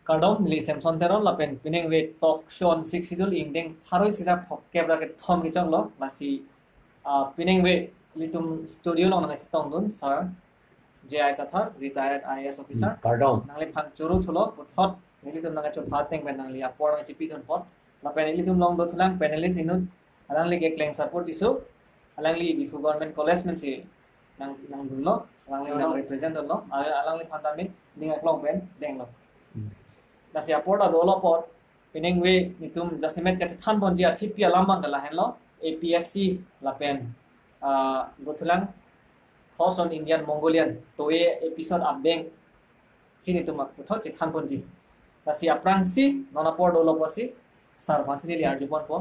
Kardom li Samson teron la pen pining we talk shon six idul ingdeng haroi sida kebra ke thom ki chong lo masi pining we litum studio lo na chitong dun sir JI Katha retired IAS officer Kardom nang le phang churu chulo puthot litum na chu phateng ben nang li apor na chipi don pot la pen litum long do thulang panelist inut alang li ke kleng support isu alang li bifu government college men si nang dun lo alang li nang represent don lo alang li phantamin ninga klong ben deng lo nasi apor da dolo pot pining we nitum jasimet ka than bon jia thipi alamang la hen lo APSC la pen gotulang thos on Indian Mongolian to e episode abeng sini tumak thot chi than bon ji nasi aprang si nona por dolo posi sar vansini li arjupon po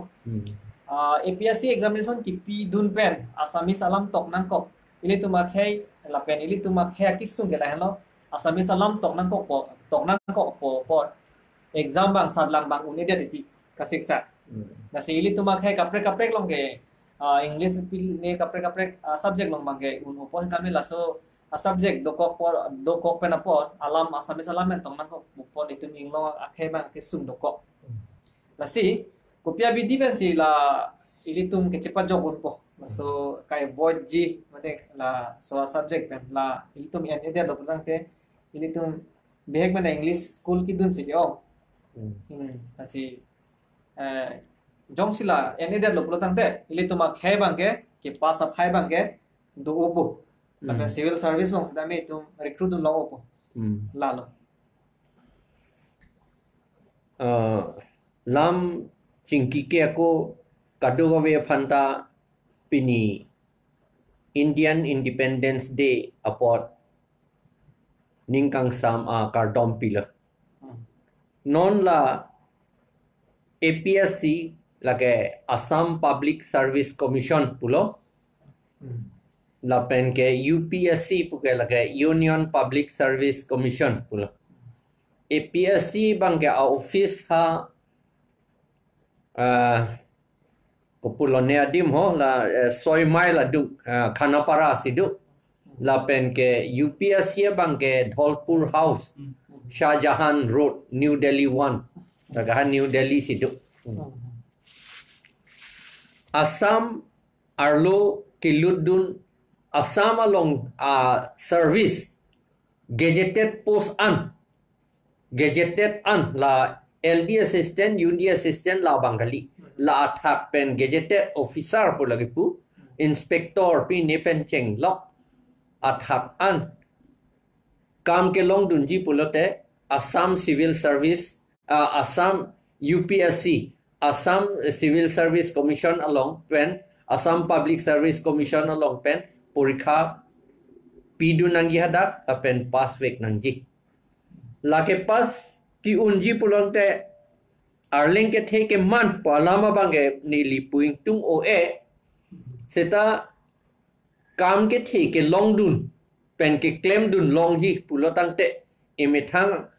APSC examination ki pi dun pen Assamese alam tok nang kok ili tumak hei la pen ili tumak hei kisung ke la hen lo Assamese alam tok nang kok po tok nang kok po pot exam bang sadlang bang uni dia di kasiksa nasi ili tumak hai kaprek long ke English ne kaprek subject long bang ke un opos kami laso subject dokok penapor alam Assamese alam men tong nang kok pot itu inglo akhe bang ke sum dokok nasi kopia bidi ben si la ili tum ke cepat jogun po laso kai void ji mate la so subject ben la ili tum en dia do prang te ili tum behek mana English school ki dun si yo nasi jong sila ene der lo protang te ili tumak hai bangke ki pass up hai bangke do opo tapi civil service long sedame tum recruit dun lo opo lalo lam chingki ke ko kaduga we phanta pini Indian Independence Day apot ningkang sam a kardom pila non la APSC lage Assam Public Service Commission pulo la pen ke UPSC puke lage Union Public Service Commission pulo APSC bang ke office ha populo ne adim ho la soy mai la du Khanapara sidu la pen ke UPSC bang ke Dholpur House Shah Jahan Road, New Delhi 1. Tagahan New Delhi situ. Assam Arlo Kiludun Assam along service gazetted post gazetted la LD assistant, UD assistant la Bangali la athak pen gazetted officer po lagi pu inspector pi ne pen cheng lok athak kam ke long dunji pulote Assam Civil Service Assam UPSC Assam Civil Service Commission along pen Assam Public Service Commission along pen porikha pidu nanggi hadak pen pass wek nangji lake pas ki unji pulote arling ke the ke man palama bange ni lipuing tung oe seta kam ke the ke long dun pen ke claim dun long ji pulotang te emethang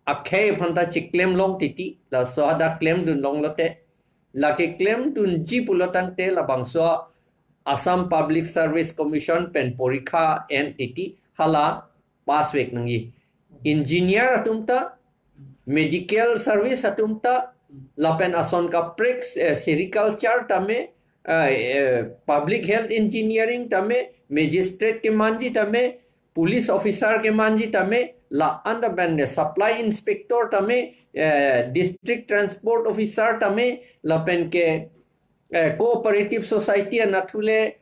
akhe phanta chi claim long titi la so ada claim dun long lote la ke claim dun ji pulotang te la bangso Assam Public Service Commission pen porikha entity hala pass wek nangi engineer atumta medical service atumta la pen ason ka prex sericulture tame public health engineering tame magistrate ke manji tame police officer ke manji tame la underband supply inspector tame district transport officer tame la pen ke cooperative society nathule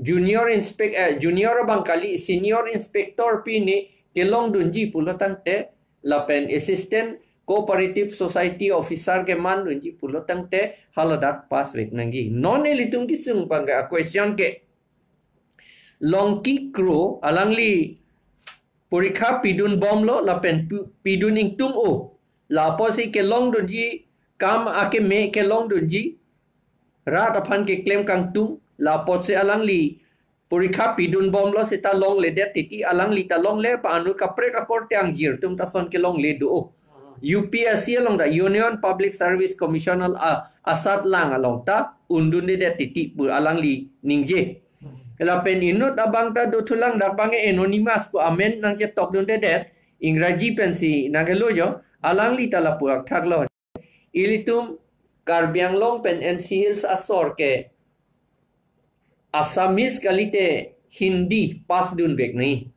junior bangkali senior inspector pini kelong dunji pulotang te la pen assistant cooperative society officer ke man dunji pulotang te haladat pass wek nangi non elitung kisung pangga question ke longki kro alangli porikha pidun bom lo la pen pidun ingtung o la posi ke long dunji kam ake me ke long dunji rat aphan ke claim kang tung la posi alangli porikha pidun bom lo sita long le det titi alangli ta long le pa anu kapre ka kor tyang jir tum ta son ke long le do UPSC along the Union Public Service Commission asat lang along ta undun de det titi bu alangli ningje la pen inut abang ta do tulang dak bange anonymous ku amen nang je tok dun de det Ingraji pensi nagelo jo alang li tala puak thak lo ilitum Karbiang long pen NC Hills asor ke Assamese kalite Hindi pas dun vek nahi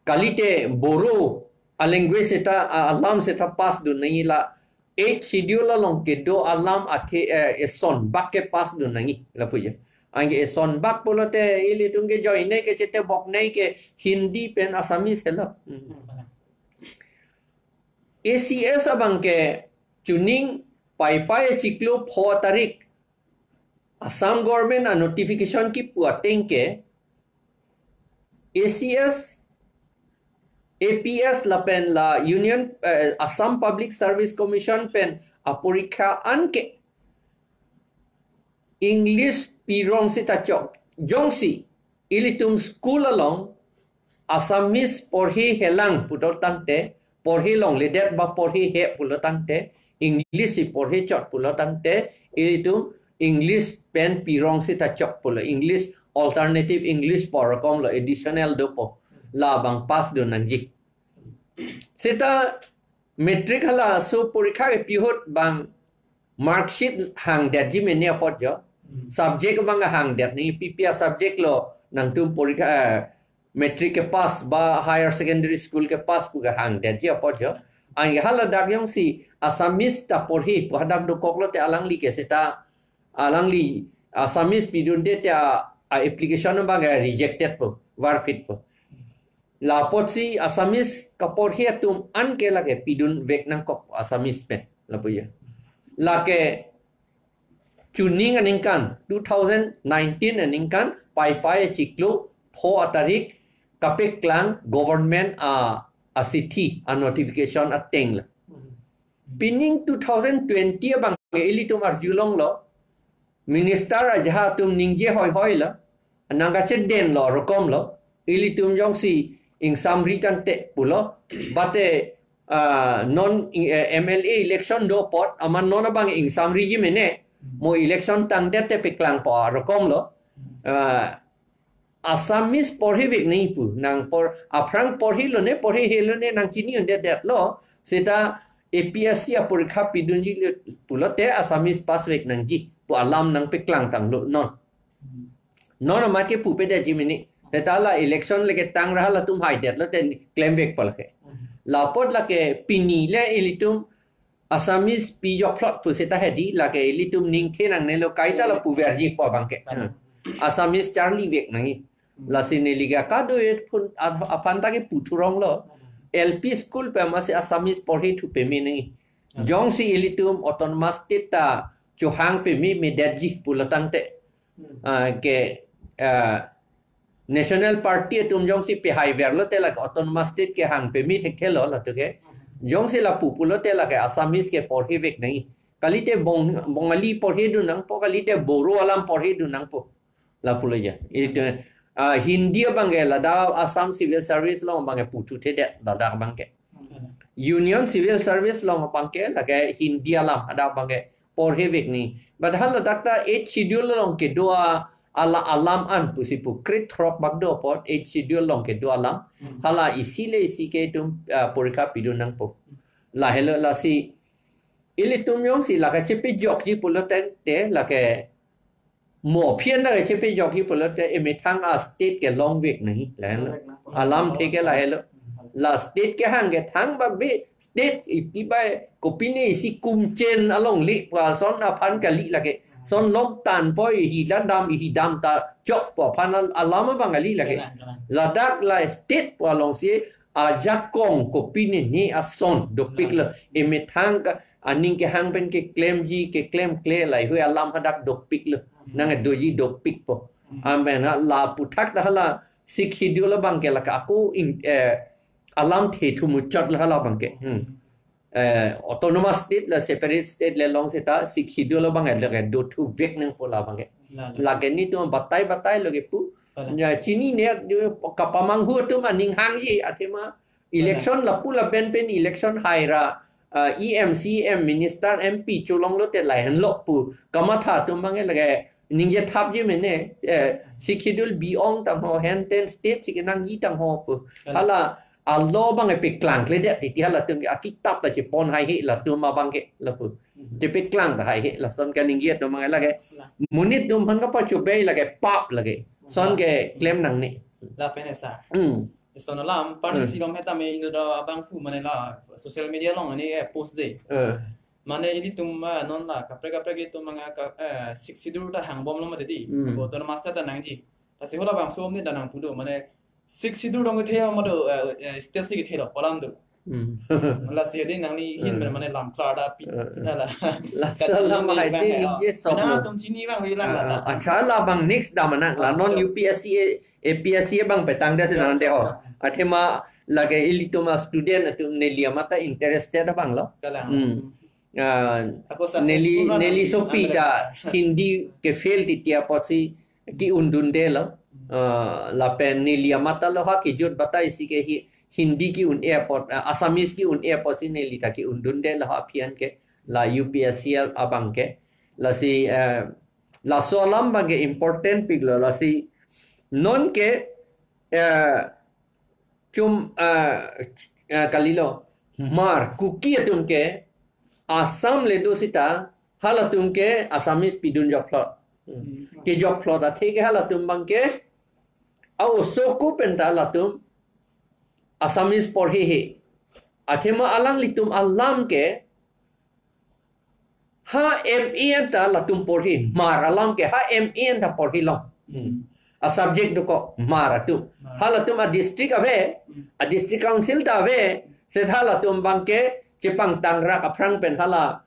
kalite Boro a language seta alam seta pas dun nahi la 8 schedule long ke do alam athe son bak ke pas dun nahi la puja ange son bak polote ilitum ke join nei ke chete bok nei ke Hindi pen Assamese hello ACS abang ke tuning pai chiklo 4 tarik Assam government a notification ki puating ke ACS APS la pen la Union Assam Public Service Commission pen apurikha anke English pirong si tachok jongsi ilitum school along Assamese porhi helang putotante porhi long ledet ba porhi he pulotante English si porhi chot pulotante ilitum English pen pirong si tachok pula English alternative English porkom lo additional dopo la bang pas do nanji seta metric hala so porikha ke pihot bang marksheet hang dat ji menia pot jo subject bang hang dat ni PPA subject lo nang tum porikha metric ke pass ba higher secondary school ke pass puga hang dat ji pot jo ang hala dak yong si Assamese ta porhi padak do koklo te alang li ke seta alang li Assamese pidun de te application bang rejected po war fit po la pot si Assamese ka porhi tum an ke lage pidun vek nang kok Assamese pen la puya la ke tuning aningkan 2019 aningkan pai chiklu pho atarik kapek klang government a city a notification ateng la pining 2020 bang eli tumar julong lo minister aja tum ningje hoi la nanga cheden lo rokom lo eli tum jong si ing samri tan te pulo bate non MLA election do pot aman non bang ing samri ji mene mo election tang det te peklang po rokom lo Assamese porhi vek nei pu nang por aprang porhi lo ne porhi helo ne nang chini on det lo seta APSC apurikha pidunji pulo te Assamese pas vek nang ji pu alam nang peklang tang lo non ma ke pu pe de ji mini tetala election leke tang rahala tum hai det lo te claim vek pal ke la pot la ke pini le ilitum Assamese pi yok plot pu seta hedi la ke ilitum ning the nang ne lo kaita la pu verji po bang ke Assamese Charlie vek nang la sineliga ka do et pun apanta ke puturong lo LP school pe mase Assamese porhi thu pe mi nang jong si ilitum autonomous state ta chuhang pe mi medaji pulatang te ke national party tum jong si pe hai ver lo te la autonomous state ke hang pe mi thek thelo la to ke jong si la pu lo te la ke Assamese ke porhi vek nang kalite bongali porhi du nang po kalite boro alam porhi du nang po la pulaya itu Hindi bangke la da Assam civil service long bangke putu te de la da bangke Union civil service long bangke la ke Hindi alam ada bangke porhi vek ni badhal la dakta 8 schedule long ke doa ala alam an pusipu krit throk bagdo pot 8 schedule long ke do alam hala isile isike tum porikha pidun nang po la hello la si ilitum yong si la ka chepi jok ji puloteng te la ke mo phian la chepi jok ji pulote emithang a state ke long week nahi la alam the ke la hello la state ke hang ke thang ba be state ikibai kopine isi kumchen along li pa son na phan ka li la ke son long tan poi hi la dam ta chok po phan alam bangali la ke la dak la state po long si ajakong kopine ni ason dopik la emithang ka aning ke hang pen ke claim ji ke claim clay lai hu alam hadak dopik la nang doji dopik po amen la puthak ta la sik schedule bang ke la ka aku alam the thu mu chat la la bang ke autonomous state la separate state le long seta sik schedule bang la ke do thu vek nang po la bang ke la ke ni tu batai lo ke pu ya chini ne ka pamang hu tu ma ning hang yi athema election la pu la pen election haira EMCM minister MP cholong lo te lai han lo pu kamatha tu mangi lage ningje thap ji mene sikidul biong tam ho hen ten state sikinang yi tam ho pu hala Allah bang epi klang kledet ti hala tung kitab la Jepon hai he la tu ma bang ke la pu te pe klang da hai he la son kan ingiat do mangai la ke munit dum han ka pa chu be la ke pap la ke son ke claim nang ni la penesa sono lam pani silom heta me indo da abang fu mane la social media long ani post de mane ini tumma non la kapre ge tumanga ka 6 ta hang bom lo ma di bo to master ta nang ji ta se hola bang som ni da nang pudo mane 6 dong the ma do stage ge thelo olam do la se de nang ni hin mane lam kla da pi ta la salam hai te ni ye so na tum chini bang wi lang la acha la bang next da mana la non UPSC APSC bang petang da se nan de ho athema lage ilituma student atum nelia mata interested bang lo Nelly Sophie da Hindi ke fail ti tia posi ki undun de lo la pen Nelia mata lo ha ki jut bata isi ke Hindi ki un airport Assamese ki un airport si Nelly ta ki undun de lo ha pian ke la UPSC abang ke la si la solam bang ke important piglo la si non ke chum kalilo mar kuki atum ke Assam le do sita halatum ke Assamese pidun job plot ke job plot a theke halatum bang ke au soku penta latum Assamese porhi he athema alang litum alam ke ha ME ta latum porhi mar alam ke ha ME ta porhi long a subject do ko mar tu halatum a district council ta ave se halatum bang ke Jepang Tangra kaprang pen hala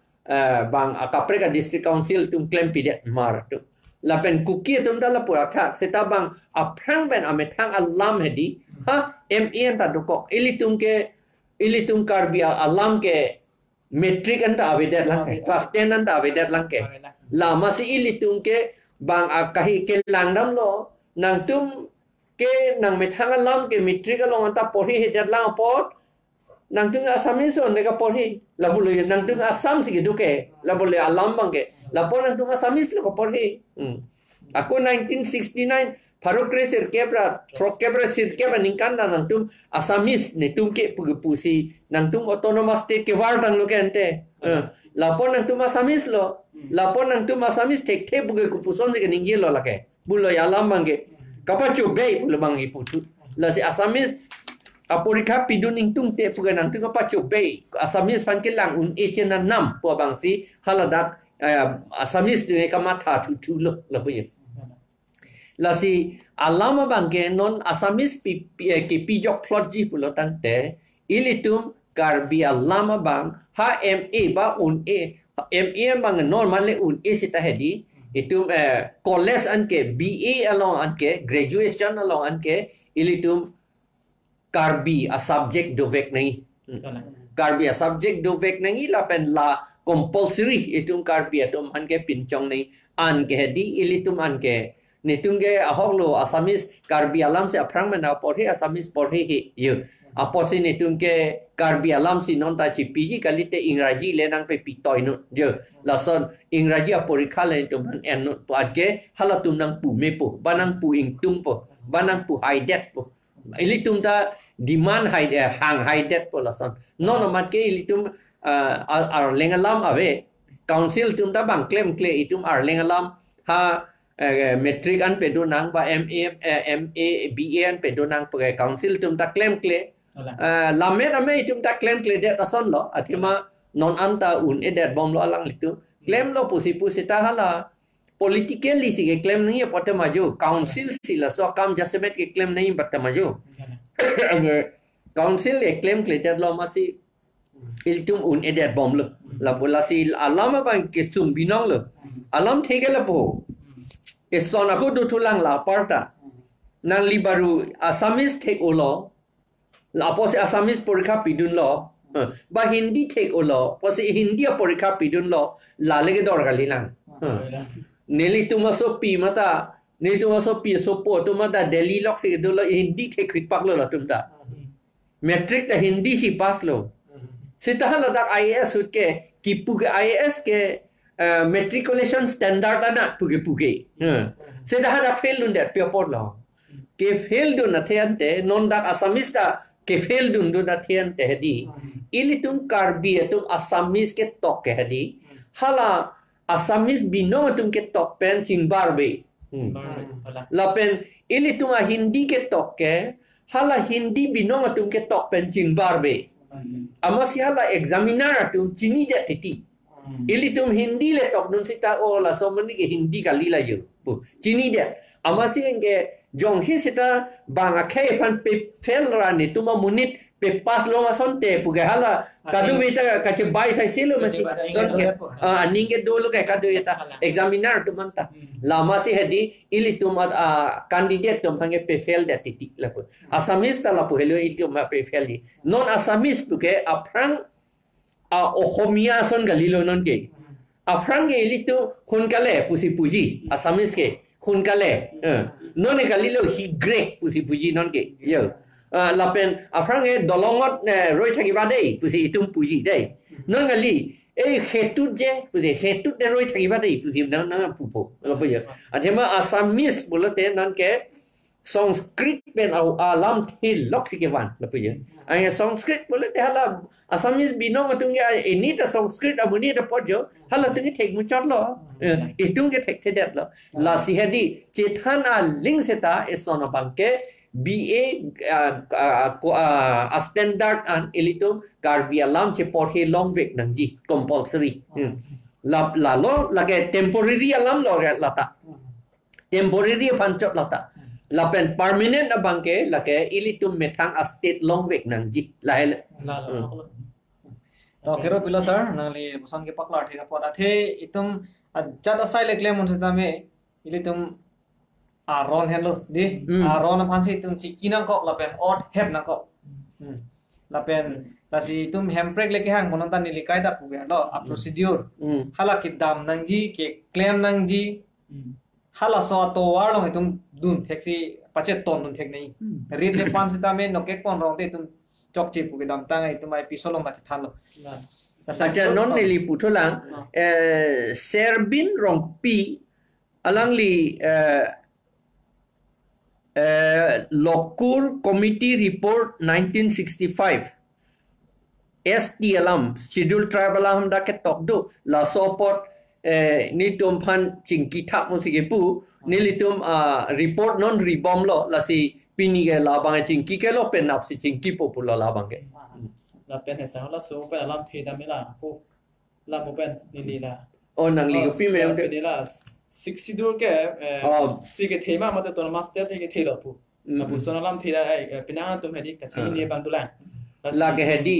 bang akapreka district council tum claim pidet mar tu la pen kuki tum dala pura tha seta bang aprang pen amethang alam hedi ha ME ta dukok ilitum Karbi alam ke metric anta avedet lang ke class 10 anta avedet lang ke la masi ilitum ke bang akahi ke langdam lo nang tum ke nang methang alam ke metric along anta porhi hedet lang pot nang tung Assamese on nega porhi la boleh nang tung Assam sigi duke la boleh alam bangke la pon nang tung Assamese lo porhi aku 1969 Parokre sirkebra trokebra sirkebra ningkanda nang tung Assamese ne tung ke pusi nang tung autonomous state ke war dang lo ke ante la pon nang tung Assamese lo la pon nang tung Assamese tek te buge kupuson sigi ninggi lo la ke bulo ya alam bangke kapachu bei bulo bangi putu la si Assamese Aporika pidun ingtung te pugan nang tunga pacu bay Assamese pan kelang un echena nam po bangsi haladak Assamese dunge kamata tu lo la puye la si alama bangke non Assamese ki pijok plot ji pulo tante ilitum Karbi alama bang ha MA ba un MA bang normally un sita hedi itum college anke BA along anke graduation along anke ilitum Karbi a subject do vek nahi Karbi a subject do vek nahi la pen la compulsory itum Karbi atum anke pinchong nahi an ke hedi ilitum anke nitunge ahoglo Assamese Karbi alam se aprang mena porhi Assamese porhi he ye aposi nitunge Karbi alam si non ta chi PG kalite Ingraji lenang pe pitoy no je la son Ingraji aporikha len tum en no to adke halatum nang pu mepo banang pu ingtung po banang pu haidet po ilitum ta demand hang haidet po la son non mat ke ilitum ar lengalam ave council tum ta bang claim itum ar lengalam ha metric an pedunang ba MA BA an pedunang pe council tum ta claim lamet ame itum ta claim de ta son lo athima non anta un edet bom lo alang litu claim lo pusi ta hala politically si ke claim nahi pate maju council sila so kam jasmet ke claim nahi pate maju council e claim kleter lo masi iltum un edet bom lo la bola si alam bang ke sum binong lo alam thegela po esona ko do tulang la parta nang libaru Assamese take ulo la pose Assamese porikha pidun lo ba Hindi take ulo pose Hindi porikha pidun lo la lege dor gali lang Neli tuma so pi mata ni tuma so pi so po tuma da Delhi lok se do lo Hindi ke quick pak lo la tumta metric ta Hindi si pass lo sita hala dak IAS hut ke kipu ke IAS ke matriculation standard ana puge sita hala fail nun dat paper lo ke fail do na the ante non dak Assamese ta kefel dun dun athian te hedi ilitum Karbi atum Assamese ke tok ke hedi hala Assamese binong atum ke tok pen chingbar be lapen ilitum a Hindi ke tok ke hala Hindi binong atum ke tok pen chingbar be amasi hala examiner atum chini de titi ilitum Hindi le tok dun sita ola so mani ke Hindi kali la yo chini de amasi ke jong hi sita banga khe pan pe fel rani tuma munit pe pas lo ma sonte puge hala kadu beta ka che bai sai silo masi son ke aninge do lo ke kadu eta examiner tu manta lama si hedi ili tum candidate tum pange pe fel da titi la pu Assamese ta la pu helo ili ma pe fel di non Assamese puge aprang ohomia son galilo non ke aprang ge ili tu kun kale pusi puji Assamese ke kun kale non e galilo hi grek pusi puji non ke yo lapen aprang e dolongot roi thagi ba dei pusi itum puji dei non gali e hetut je pusi hetut de roi thagi ba dei pusi non non pupo lo po yo athema Assamese bulote non ke Sanskrit pen alam thil lok sikewan lo po yo ay Sanskrit bulote hala Assamese binong atung ya ini ta Sanskrit amuni ta pojo hala tungi thek mu chot lo itung ke thek thedet lo la si hedi chethana ling seta esona bangke BA standard and elitum Karbi alam che porhe long week nangji compulsory la lo lage temporary alam lo lata temporary panchot lata lapen permanent abangke lage elitum methang state long week nangji la to kero pilo sir nangli busan ke paklar thega pot athe itum jada sai lekle mon setame ilitum ron hello di ron phansi tum chikina ko lapen ot het na ko lapen tasi tum hemprek leke hang monontan ni likai da puge lo a procedure hala ki dam nangji ke claim nangji hala so to warlong itum dun theksi pachet ton dun thek nei rit le phansi tame no ke kon rong te tum chok chi puge dam tang ai tum ai pisolong ba thalo saja non ni li putolang serbin rong pi alang li Lokur Committee Report 1965 ST alam Scheduled Tribe alam da ke tok do la sopot ni tum phan chingki thap mo sige pu ni li tum report non ribom lo la si pini ke la bang chingki ke lo pen nap si chingki popular la bang ke la pen he sa la so pen alam the da me la pu la mo pen ni la o nang li ko pi me ni la Sixtn ke si ke thema mate to master ke thelo pu na pu sonalam thira ai pinang tum hedi ka chini ne bang dulang la ke hedi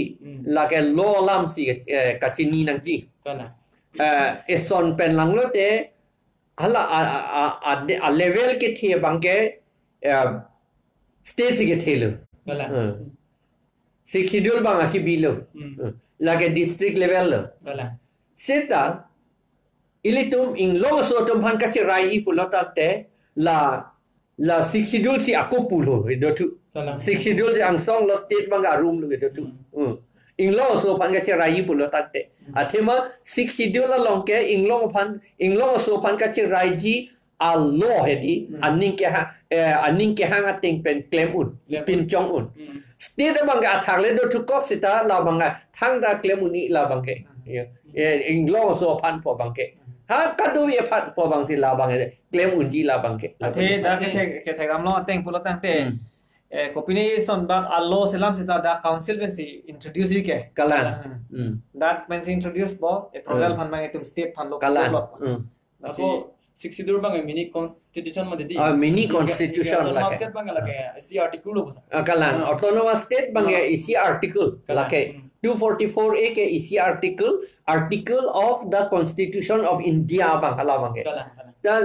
la ke lo lam si ka chini nang ji kana eson pen lang lo te hala a level ke the bang ke state si ke thelo kana si schedule bang ki bilo la ke district level lo kana seta ilitum inglong so tum phan ka chirai I pulota te la schedule si ako pulo do tu schedule ang song lo state banga room lo do tu inglong so phan ka chirai pulota te athema schedule long ke inglong so phan ka chirai ji a lo hedi aning ke hanga ting pen claim un pin chong un state banga thang le do tu kok sita la banga thang da claim uni la bangke inglong so phan po bangke ha kadu ye phat po bang si la bang claim unji la bang ke athe da ke thegam lo teng pulo tang te kopini son bak allo selam sita da council ben si introduce ke kala that when si introduce bo e program phan mang tum state phan lo kala ako Sixtn bang mini constitution ma dedi mini constitution la ke bang la ke si article lo kala autonomous state bang isi article la ke 244A ke isi article of the Constitution of India bang hala bang ke the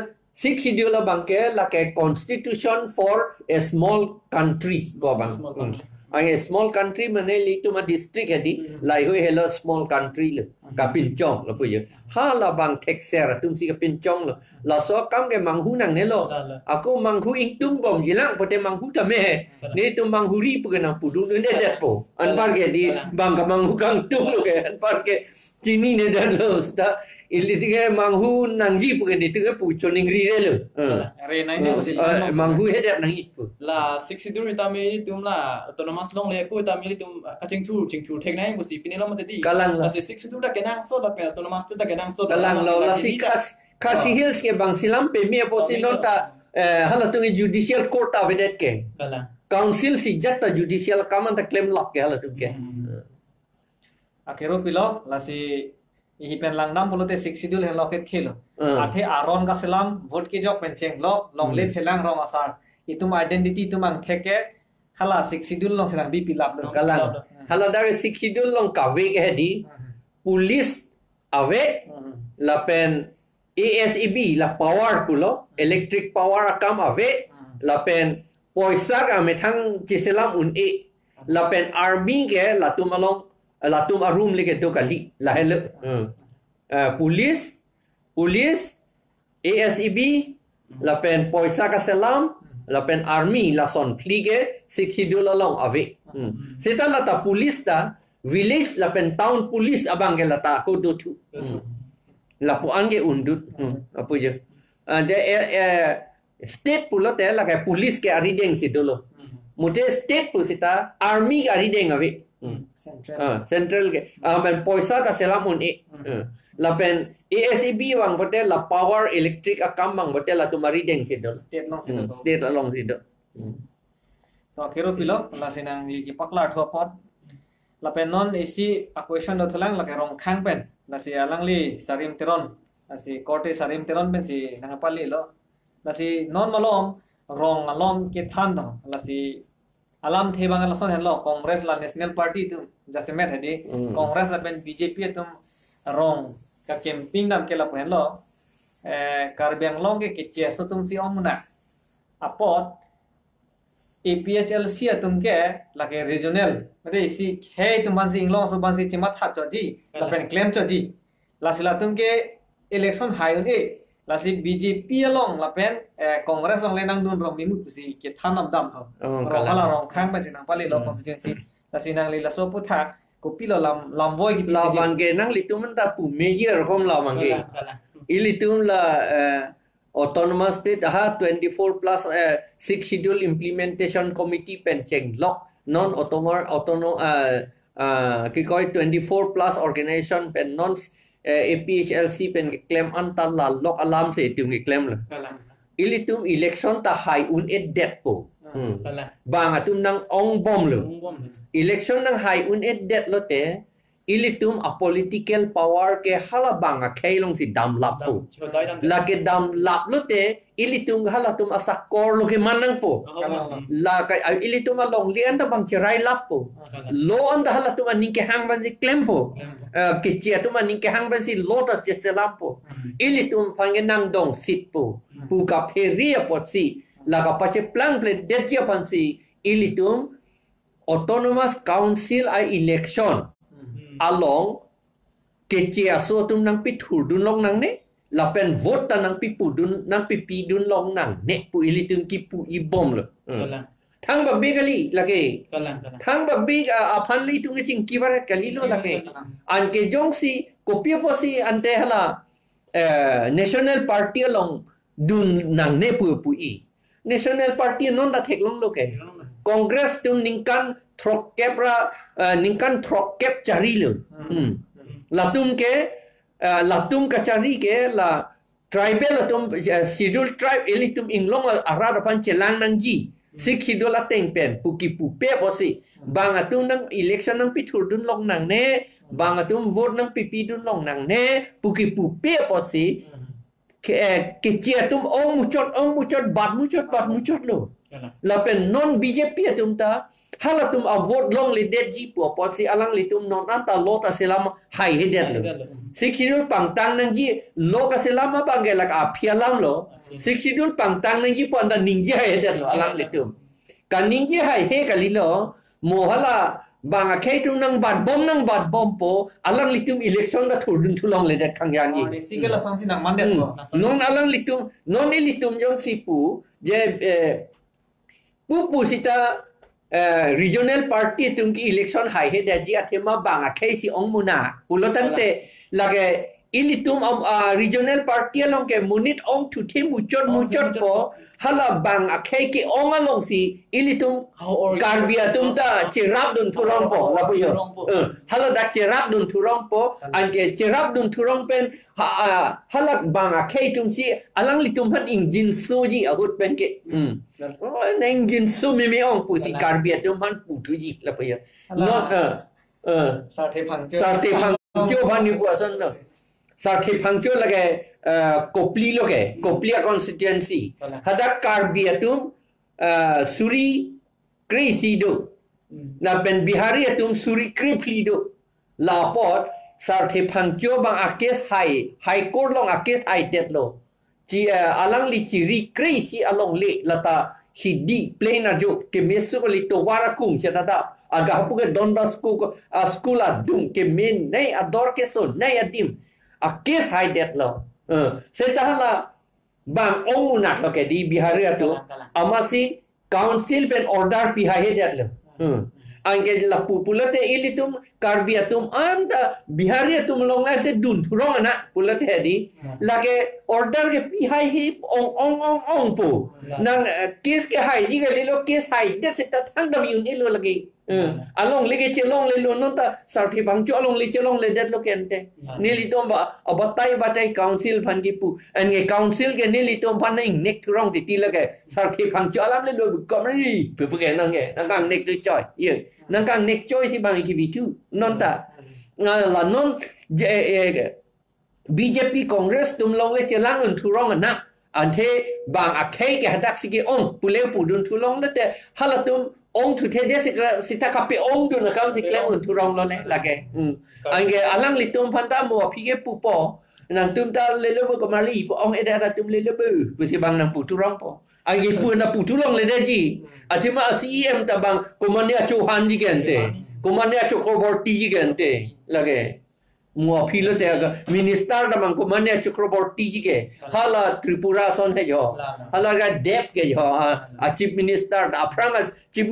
six schedule bang ke la ke constitution for a small country go bang a small country mane li tu ma district hedi lai hoi hello small country le ka pin chong lo pu ye ha la bang tek ser tum si ka pin chong lo la so kam ke mang hu nang ne lo aku mang hu ing tum bom jilang pote mang hu ta me ni tum mang hu ri pu ke nang pu du ne det po an par ke di bang ka mang hu kang tum lo ke an par ke chini ne det lo sta Ilitiga manghu nangji pukan itu ke pucon ingri le. Re nai je Manghu hedap nang itu. La 60 ta mi tum la autonomous long le ko ta mi tum kaching tu thek nai musi pinelo mate di. Kalang La 62 ta kenang so da autonomous ta kenang so kalang la si kasi hills ke bang silam pe mi posi non ta hala tu judicial court ta vedet ke. Kalang. Council si jatta judicial kaman ta claim lock ke hala tu ke. Akhiro pilo la si ihipen lang nam bolote 62 he loket khelo. Athe aron ka selam vote ki jok pencheng lo long le phelang rong asar. Itum identity tumang theke khala 62 long selang bi pilap lo. Kalang hala dari 62 long ka ve ke di police ave la pen ASEB la power pulo electric power akam ave la pen poisa ka methang chiselam un e la pen army ke la tum along la tum arum le ke to kali la hele police ASEB la pen poisa ka selam la pen army la son plige 62 along ave seta la ta police ta village la pen town police abang ke la ta ko do tu lapuan ke undut apa je de state pula te la ke police ke arideng si dolo mute state pu sita army ke arideng ave central ke men poisa ta selamun e la pen ASEB wang bote la power electric akam bang bote la tumari deng si dolo state along si do to kero pilo la sinang li ki pakla tho pot la pen non isi equation do thulang la ke rong khang pen la si alang li sarim teron la si korte sarim teron pen si nangapali lo la si non malom rong alom ke than da la si alam the bang la son hello congress la national party tu jase met hadi congress la pen BJP tum rong ka camping nam ke la pen lo Karbi long ke che so tum si omuna apot APHLC tum ke la ke regional mate si he tum ban si inglong so ban si chimat tha choji la pen claim choji la sila tum ke election hai uni la si BJP along la pen congress long lenang dun rom mimut si ke thanam dam tho ro hala rong khang ma chinang pali lo constituency la sinang li la so pu thak ko pilo lam voi ki la ban ke nang li tum ta pu major kom la mang ke ili tum la autonomous state ha 24 plus 6 schedule implementation committee pencheng lock non autonomous ki koi 24 plus organization pen non APHLC pen claim antal la lock alarm se tum ki claim la ili tum election ta hai un et det po bang atum nang ong bom lo election nang hai un et det lo te ili tum a political power ke hala banga khailong si dam lap po la ke dam lap lo te ili tum hala tum asak kor lo ke manang po la ka ili tum along li anda bang cerai lap po lo anda hala tum aning ke hang ban si klem po ke chia tum aning ke hang ban si lo ta se lap po ili tum pangenang dong sit po pu ka peria po si la ka pache plan plate det chia pan si ili tum autonomous council I election along ke chia so tum nang pi thur dun long nang ne la pen vote ta nang pi pu dun nang pi pi dun long nang ne pu ili tum ki pu I bom lo thang ba bi gali la ke thang ba bi a phan li tum ching ki war kali lo la ke an ke jong si ko pi po si ante hala national party along dun nang ne pu pu I national party non da thek long lo ke congress tum ningkan throk kepra ningkan throk kep chari lo latum ka chari ke la tribal latum schedule tribe elitum inglong arad pan chelang nang ji sik schedule ateng pen puki pupe bosi bang atum nang election nang pithur dun long nang ne bang atum vote nang pipi dun long nang ne puki pupe bosi ke chia tum ong muchot bat muchot lo la pen non BJP atum ta hala tum a vote long le det ji po pot si alang li tum non anta lo ta selam hai hedet lo sikidul pangtang nang ji lo ka selam ba ngela ka phialam lo sikidul pangtang nang ji po anda ningji hai hedet lo alang li tum kan ningji hai he ka li lo mo hala bang a khai tum nang bat bom po alang li tum election da thur dun thulong le det khang yang ji sigela sang sinang mandet po non alang li tum non li tum jong si pu je pu sita regional party tum ki election hai he da ji athema banga khai si ong muna pulo tante lage ilitum regional party along ke munit ong tu the muchot po hala bang akhai ke ong along si ilitum Karbi atum ta cherap dun thurong po la pu yo hala da cherap dun thurong po an ke cherap dun thurong pen hala bang akhai tum si alang litum han injin su ji agut pen ke injin su me ong pu si Karbi atum han pu tu ji la pu yo not sa the phang jo ban ni pu asan no Sarthi Phangcho lage Kopli loge Koplia constituency hada Karbi atum Suri Krisi do na ben Bihari atum Suri Kripli do la pot Sarthi Phangcho bang akes high court long akes high det lo chi alang li chiri Krisi along le lata hidi plain ajo ke mesu ko li to wara kum chata da aga puge Donbas school adum ke men nei ador ke so nei adim a case high death lo setahala bang ongunat lo ke di Bihari atu amasi council pen order pihai death lo angge la pulate ilitum Karbi atum anda Bihari atum long ate dun wrong na pulate di lage order ke pihai hi ong pu nang case ke high ji ke lo case high death seta thang da yun lo lagi along lege chelong le lo non ta sarthi bangcho along le chelong le det lo kente nili tom ba batai council phanji pu nge council ke nili tom phan ning nek thurong ti lage sarthi bangcho alam le lo komri pu ke nang nek tu choi ye nang nek choi si bang ki bitu non ta la non BJP Congress tum long le chelang un thurong na ante bang akhai ke hadak sigi on pule pu dun thulong le te halatum ong tu the de sita ka pe ong du na kam si klem un thurong lo le lage ange alang litum phanta mo phige pu po nang tum ta le le ko mali po ong eda ta tum le le bu si bang nang pu thurong po ange pu na pu thurong le de ji athima CM ta bang komania chohan ji gente komania chokorti ji gente lage mo philo te minister da bang komania chokorti ji ke hala Tripura son he jo hala ga dep ke jo chief minister apranga chief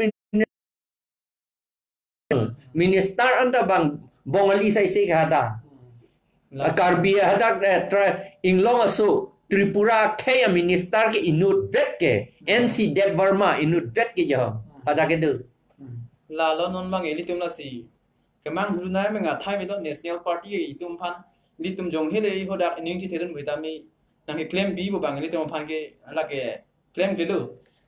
minister anda bang bongali sai se hada Karbi hada inglong asu Tripura ke minister ke inut vet ke NC Dev Verma inut vet ke jo hada ke du la lo non bang elitum la si kemang brunei menga thai me do national party itum phan litum jong hele hoda ning chi thedun buitami nang claim bi bo bang elitum phan ke la ke claim ke lu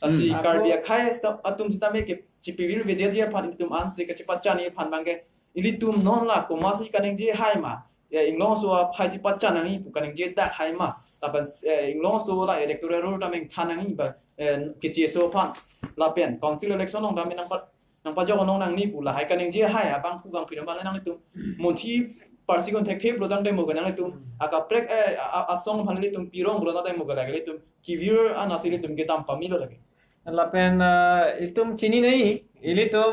asi Karbi khai stop atum stame ke chipivil vedia phan itum an se ke chipachani phan bang ke ilitum non la ko masi kaneng je hai ma inglong so phai chipachana ngi pu kaneng je da hai ma tapan inglong so la electoral roll tameng thanangi ba ke che so phan la pen council election long dam nang pa jo nong nang ni pu la hai kaneng je hai bang pu bang phi ma la nang itum monthi parsi kon thek thek projang dai mo ga nang itum aka prek asong phan li tum pirong bro na dai mo ga la ga itum kivir anasili tum ke tam pamilo lagi lapen itum chini nahi ilitum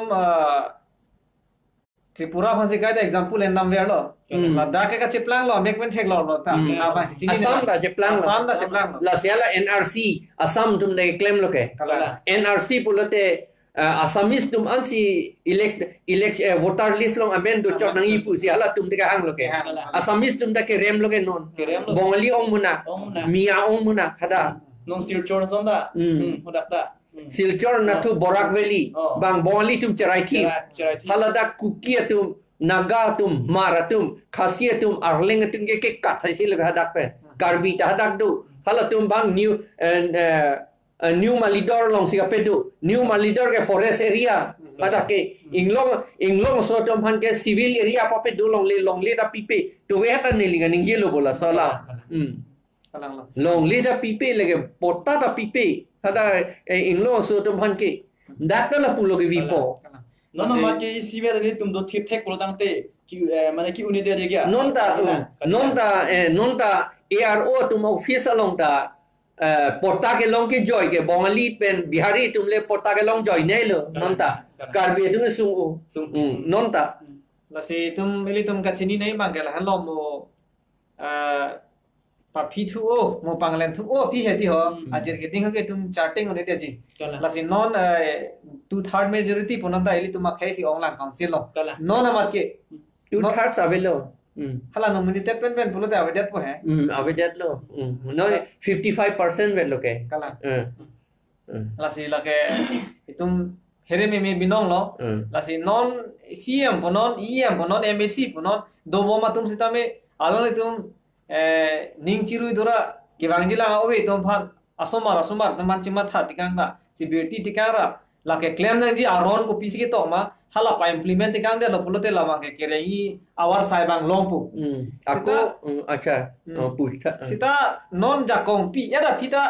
Tripura phansi kai da example endam ver lo Ladakh ka cheplang lo mek pen thek lo ta apa chini Assam da cheplang la siala NRC Assam tum de claim lo ke NRC pulote Assamese tum ansi elect voter list long amen do chok nang ipu siala tum de ka hang lo ke Assamese tum da ke rem lo ke non bongali ong muna mia ong muna khada nong silchor son da hodak da Silchor na tu Borak Valley bang bongali tum cerai thi halada kukia tum naga tum mara tum khasia tum arleng tum ke kat sai sil hadak pe Karbi ta hadak du halatum bang new Malidor long siga pedu new Malidor ke forest area pada ke inglong so tum han ke civil area pa pedu long le da pipe tu we hata ni linga ning yelo bola sala long le da pipe lege porta da pipe hada inglong so tum han ke dat la pulo ke vipo non mat ke siver ni tum do thip thek bolo dang te ki mane ki uni de gya non ta ARO tum office along ta porta ke long ke joy ke bongali pen Bihari tum le porta ke long joy nei lo non ta Karbi tum sung non ta la si tum ilitum ka chini nei bang ke la halom mo pa phi thu o mo panglen thu o phi heti ho ajir ke ding ke tum charting one te ji la si non 2/3 majority ponanda ili tum khai si onglang council lo non amat ke 2/3 avelo hala nominated pen pulo te avedat po hai Avedat lo. No 55% vet lo ke. kala lasi lake itum here me binong lo lasi non CM ponon EM ponon MAC ponon do boma tum sitame alon itum ning chiru dora kiwangjila obe itum phan asomar teman cima tha tikang da sibirti tikara lake claim nang ji aron ko pisi to ma hala pa implement tikang de lo pulote lama ke kerei awar saibang longpu Aku acha puita. sita non jakong pi ya da pita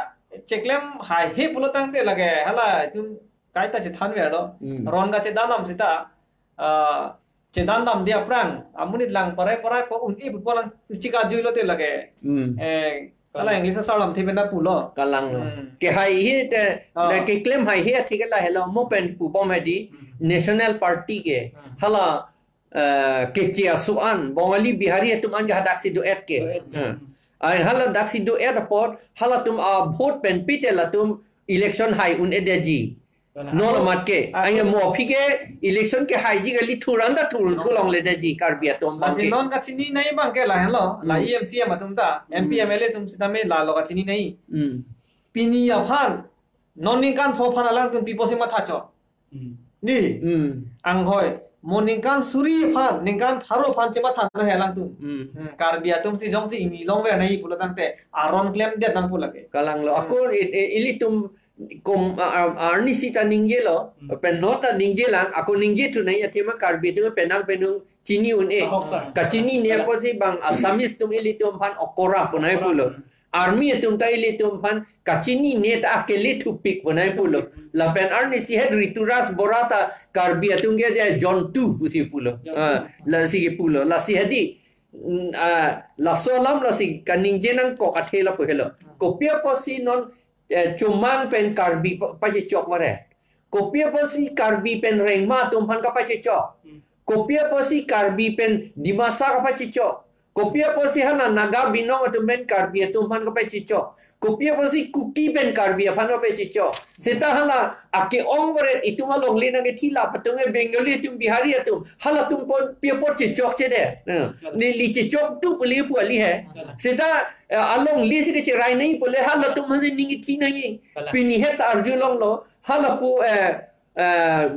ceklem hai he pulotang te lage hala itum kaita che than ve do ron ga che danam sita che danam dia prang amunit lang parai po un e pulang chika juilo te lage hala english salam thi bena pulo Kalang ke hai hi te ke claim hai hi thikela hello mo pen pu bomedi national party ke hala ke chia suan bongali bihari tum anja daksi do et ke ai hala daksi do et pot hala tum vote pen pitela tum election hai un edeji no mat ke ai mo phike election ke hai ji gali thuranda thulong le deji karbi atom ba lasi non ka chini nai bang ke la hello la EMC ma tum ta MP MLA tum sitame la lo ka chini nai pini ya phan non ning kan pho phan alang tum pipo sima tha cho ni ang hoi morning kan suri phan ning kan pharo phan chima tha no helang tum karbi atom si jong si ini long ve nai pulo tang te aron claim de nang pulake Kalang lo aku ili tum kom arni sita ningje lo pen nota ningje lang aku ningje tu nai atima karbi tu penang penung chini un ka chini ne ko si bang asamis tum ili tum phan okora punai pulo army tum ta ili tum phan ka chini ne ta akeli tu pik punai pulo la pen arni si head rituras borata karbi tum ge John 2 pusi pulo la si pulo la si hadi la solam la si kaningje nang ko kathela pohelo kopia posi non cumang pen karbi paje chok mare kopia posi karbi pen rengma tumpan ka paje chok kopia posi karbi pen dimasa ka paje chok kopia posi hana naga binong tumpen karbi tumpan ka paje chok kopia posi kuki pen karbi phan ka paje chok seta hala ake ongore ituma longle na ke thila patunge bengali tum bihari tum hala tum pon pia pot che chok che de ni li che chok tu puli pu ali hai seta along li se ke rai nahi pole hala tum manje ningi thi nahi pini het arju long lo hala pu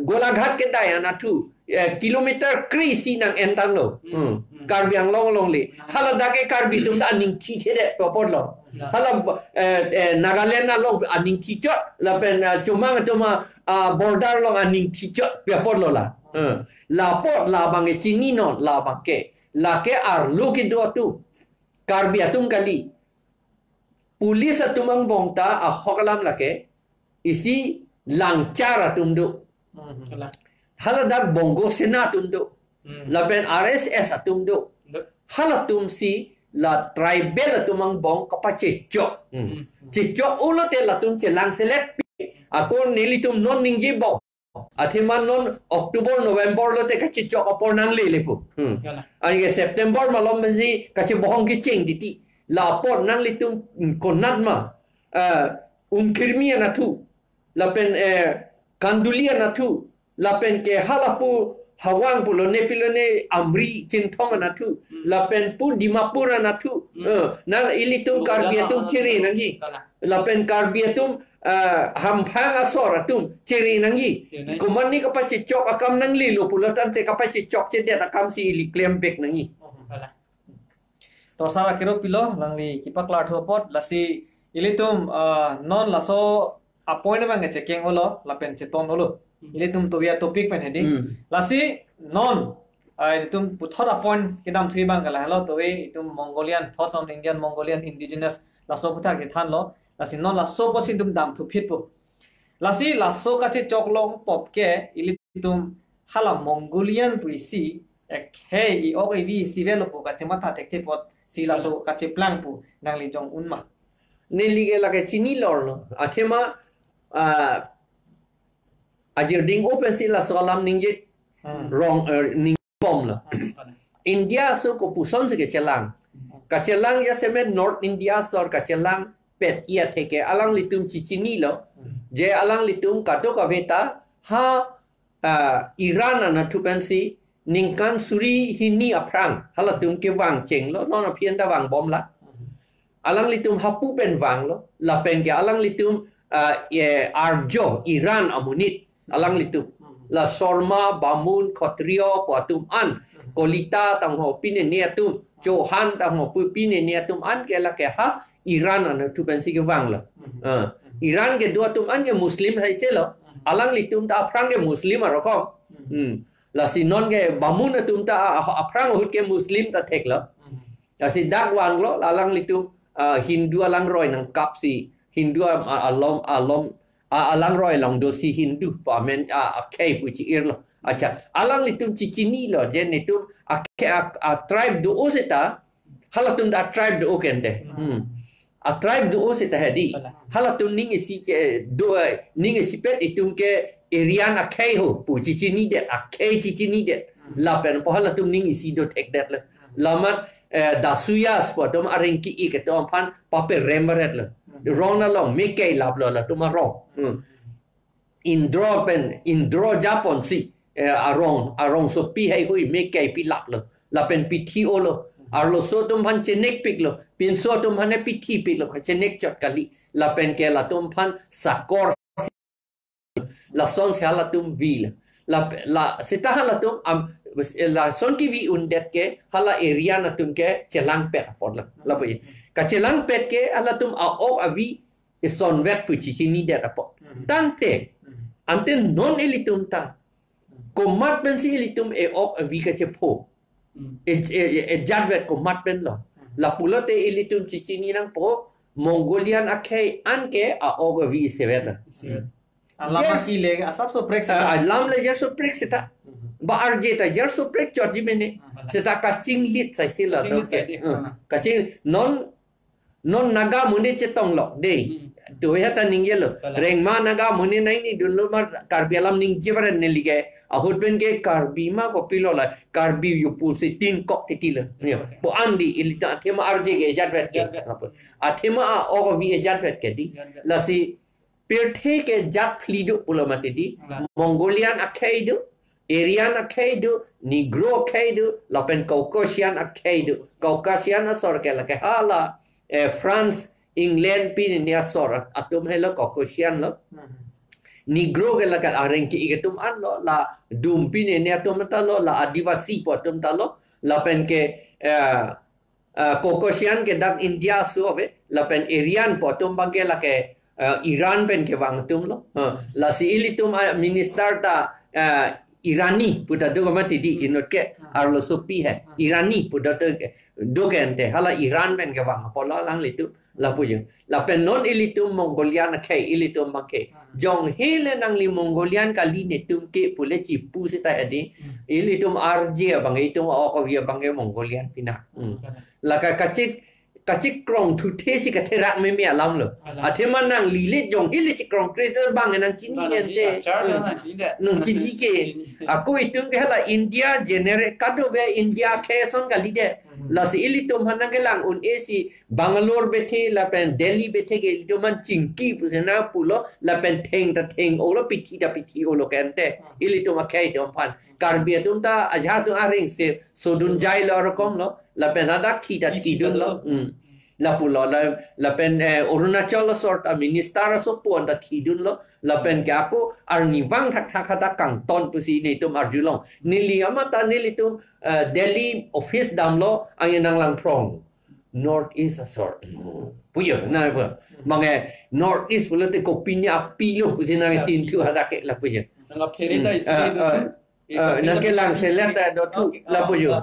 gola ghat ke daya na thu kilometer krisi nang entang lo karbi ang long li hala dake karbi tum da ning thi che de popot lo hala nagaland na long aning thi chot la pen chumang tuma border long aning thi chot popot lo la la pot la bang chini no la bang ke la ke ar lu ki do tu karbi atum kali pulis atumang bongta a hokalam lake isi langcara tumdu hala dak bongo sena tumdu laben RSS atumdu hala tum si la tribal atumang bong kapache chok chok ulo te la tum chelang select ako nilitum non ningji bong Athiman non October November lo te kachi chok apor nang le pu ai September malom si kachi bohong ki cheng diti la por nang litum konat ma unkirmia na tu la pen kandulia na tu la pen ke halapu hawang pulo ne pilone amri chinthong na tu la pen pu dimapura na tu na ilitum karbiatum chiri nangi la pen karbiatum hampang asoratum chiri nangi kumani kapachi chok akam nang lilo pulo tante kapachi chok che det akam si ili claim back nangi Torsara kiro pilo langli kipak lar thopot lasi ilitum non laso appointment nge checking olo lapen cheton olo ilitum to via topic pen heading lasi non ilitum puthot appoint kidam thui bang kala hello to we itum Mongolian thoughts on Indian Mongolian indigenous laso putha ke than lo lasi non laso posi dum dam thu phit pu lasi laso ka che choklong pop ke ilitum hala Mongolian puisi ek hey I ogv civil pu ka chimata tekte pot sila so kache plang pu nang li jong unma nelige lage chini lor no athema ajir ding open sila salam ningje wrong ning bom la India so ko puson se ke chelang ka chelang ya semet North India sor ka chelang pet ia theke alang litum chichini lo je alang litum kato ka veta ha Iran na tupensi ningkan suri hini aprang hala tum ke wang cheng lo non phian ta wang bom la alang litum hapu pen wang lo la pen ke alang litum arjo Iran amunit alang litum la sorma bamun khotrio patum an kolita tang ho pine ne tum johan tang ho pu pine ne tum an ke la ke ha Iran an tu pen si ke wang lo Iran ke dua tum an ke muslim hai se lo alang litum ta aprang ke muslim aro ko là si non ke bamun tum ta aprang hut ke muslim ta thek lo là si dak wang lo alang litum Hindu alang roi nang kap si Hindu alang roi long do si Hindu pa men kai pu chi ir lo acha alang litum chi chini lo je ni tum tribe do oseta halatum da tribe do okente a tribe do oseta hadi halatum ning si do ning si pet itum ke area na kai ho pu chi chini de kai chi chini de la pen po halatum ning si do tek det la lamat da suyas po tom arengki ik tom phan pape remeret la rong na long me kai lap lo la tum rong indro japon si arong so pi hai hui me kai pi lap lo la pen pi thi o lo arlo so tum phan chenek pik lo pin so tum phan pi thi pik lo chenek chot kali la pen ke la tum phan sakor la son se hala tum vil la sita hala tum la son ki vi undet ke hala area na tum ke chelang pet pot la pu ka chelang pet ke hala tum a o avi son vet pu chi ni det pot tante ante non elitum ta komat ben si elitum e ok avi ka che po e jadvet komat ben lo la pulote elitum chi ni nang po Mongolian akai anke a ok avi se vet la lama si le asap so prek sa lam le jer so prek seta ba arje ta jer so prek chot ji mene seta ka ching lit sai sila to ke ka ching non naga mune che tong lok de to ya ta ning yelo reng ma naga mune nai ni dun lo mar karbi alam ning jebar ne lige a hot ben ke karbi ma ko pilo la karbi yu pu se tin kok ti ti le po andi ilita thema arje ke jat vet ke a thema a o vi jat vet ke di la si Pirthe ke jat flido pulamati Mongolian akaidu, Aryan akaidu, Negro akaidu, lapen Caucasian akaidu, Caucasian asor ke la ke hala France, England pin ni asor atum hello Caucasian lo. Negro ke la ke areng ki igatum an lo la dum pin ni atum ta lo la adivasi po atum ta lo lapen ke Caucasian ke dak India su ave lapen Aryan po atum bang ke la ke Iran pen ke wang tum lo la si ilitum minister ta Irani puta do mati di inot ke arlo sopi hai Irani puta do ke ante hala Iran pen ke wang pola lang litu la puju la pen non ilitum Mongolian ke ilitum make jong hele nang li Mongolian kali ne tum ke pule chi pu sita adi ilitum arje bang itum o via bang Mongolian pina la ka kacik krong tu tesi ka terak me alam lo athema nang lilet jong ile chik krong kreator bang nang chini ente nang chini ke aku itung ke hala India generate kado ve India ke son kali de la si ilitum hanang ke lang un esi Bangalore bethe la pen Delhi bethe ke ilitum man chingki pusena pulo la pen theng ta theng olo pithi olo kente ilitum akai tom pan Karbi tum ta ajha tu areng se sodun jai lo rokom lo la pen ada thi dun lo la pulo la pen Arunachal sort a minister so pon da thi dun lo la pen ka ko arni wang thak ta kang ton pusi ni tum arjulong nili amata nili tum Delhi office dam lo anginang lang prong north east sort puyo na ba mange north east pulo te ko pinya pilo pusi na tin tu hada ke la puyo nga perita isi nang lang seleta do tu la puyo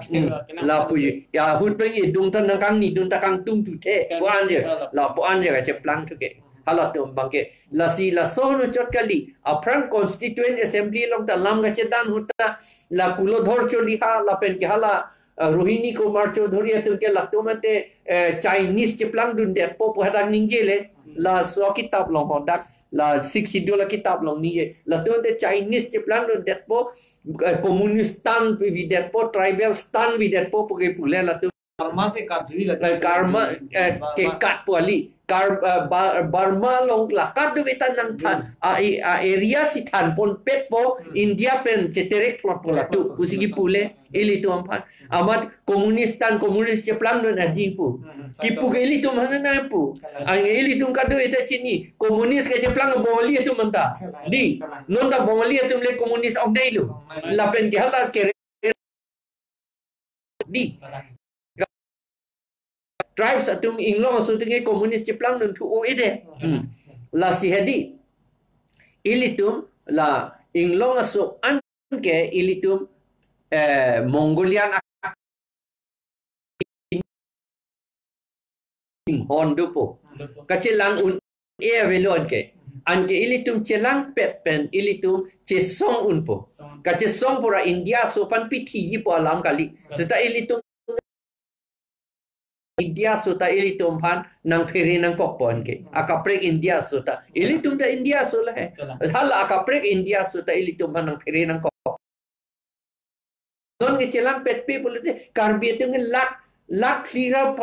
ya hut pengi dung tan kang ni dung ta kang tum tu te ko anje la po anje ka che plan tu ke hala tum bangke la si la so no chot kali apran constituent assembly long ta lam ga che dan huta la kulo dhor choli ha la pen ke hala Rohini Kumar Chaudhary tu ke la tumate Chinese che plan dun de po hadang ninggele la so kitab long hondak la Sixtn la kitab long ni la tu de Chinese che plan dun de po communist stan vi de po tribal stan vi de po ke pule la tu Burma se kadri la karma ke kat puali Burma long la kat du etan nang than area si than pon pet po India pen ceterek plot pola tu pusigi pule ili tu ampan amat komunistan komunis ceplang don aji pu kipu ke ili tu mana na pu ang ili tu kadu eta chini komunis ke ceplang bongli tu manta di non da bongli tu le komunis ok dai lu la pen ke hala ke di tribes atum inglong so tinge komunis ceplang nun tu o ede la si hedi ilitum la inglong so an ke ilitum mongolian hondo po kacelang un e velon ke anke ilitum celang pen ilitum cesong un po kacesong pura India so pan pithi po alam kali serta ilitum India suta ilitum pan nang peri nang kokpon ke akaprek India suta ilitum da India sula hai hal akaprek India suta ilitum pan nang peri nang kok non ke celang pet pe boleh Karbi tu lak lira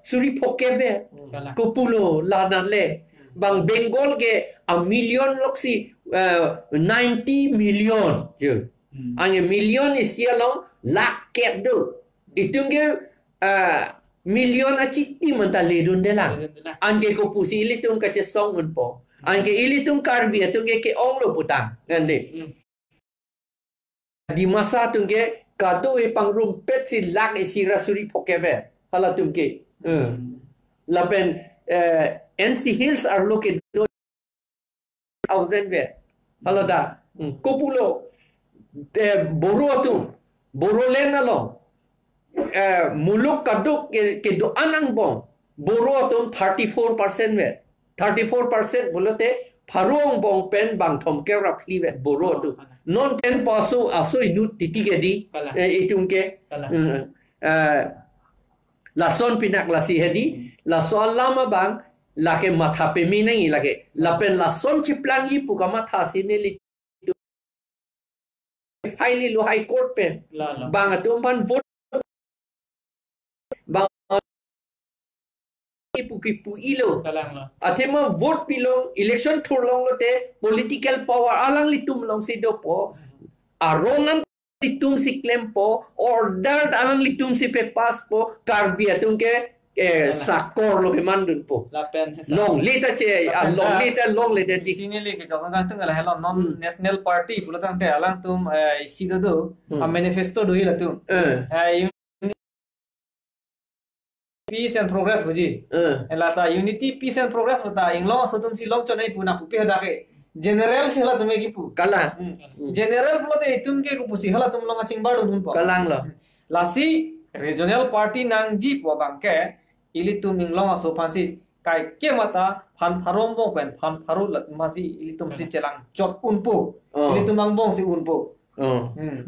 suri pokebe populo lanan le bang Bengal ke a million loksi 90 million je ang million isialong lak kep do itungge million aciti mentale dun delang ange ko pusi ilitum kache song un po ange ilitum Karbi atunge ke ong lo putang ngande di masa tunge kado e pangrum pet si lak isira suri pokeve hala tunge lapen NC Hills are located 1000 ve hala da kopulo boro atum boro len along muluk kaduk ke do anang bong boro atum 34% ve 34% bolote pharong bong pen bang thom ke rapli ve boro tu non 10% aso inu titi ke di itum ke la son pinak la si hedi la son lama bang la ke matha pe mi nahi la ke la pen la son chiplang yi pu ka matha sine li faili lo high court pen bang atum pan vote bang ipu ilo atema vote pilong election thur long lote political power alang litum long si do po aronan litum si claim po order alang litum si pe pass po Karbi atum ke sakor lo ke mandun po long leta che long leta ji sini le ke jong gang tung ala hello non national party pula tang te alang tum si do a manifesto do ila tum peace and progress buji elata unity peace and progress bata inglo satum si long chonai puna pupe hada ke general se hala tume ki pu kala general bote tum ke ku pusi hala tum long aching badu dun po kalang lo lasi regional party nang ji po bangke ili tum inglo so pansi kai ke mata phan pharom bong pen phan pharu lat masi ili tum si chelang chop unpo ili tum ang bong si unpo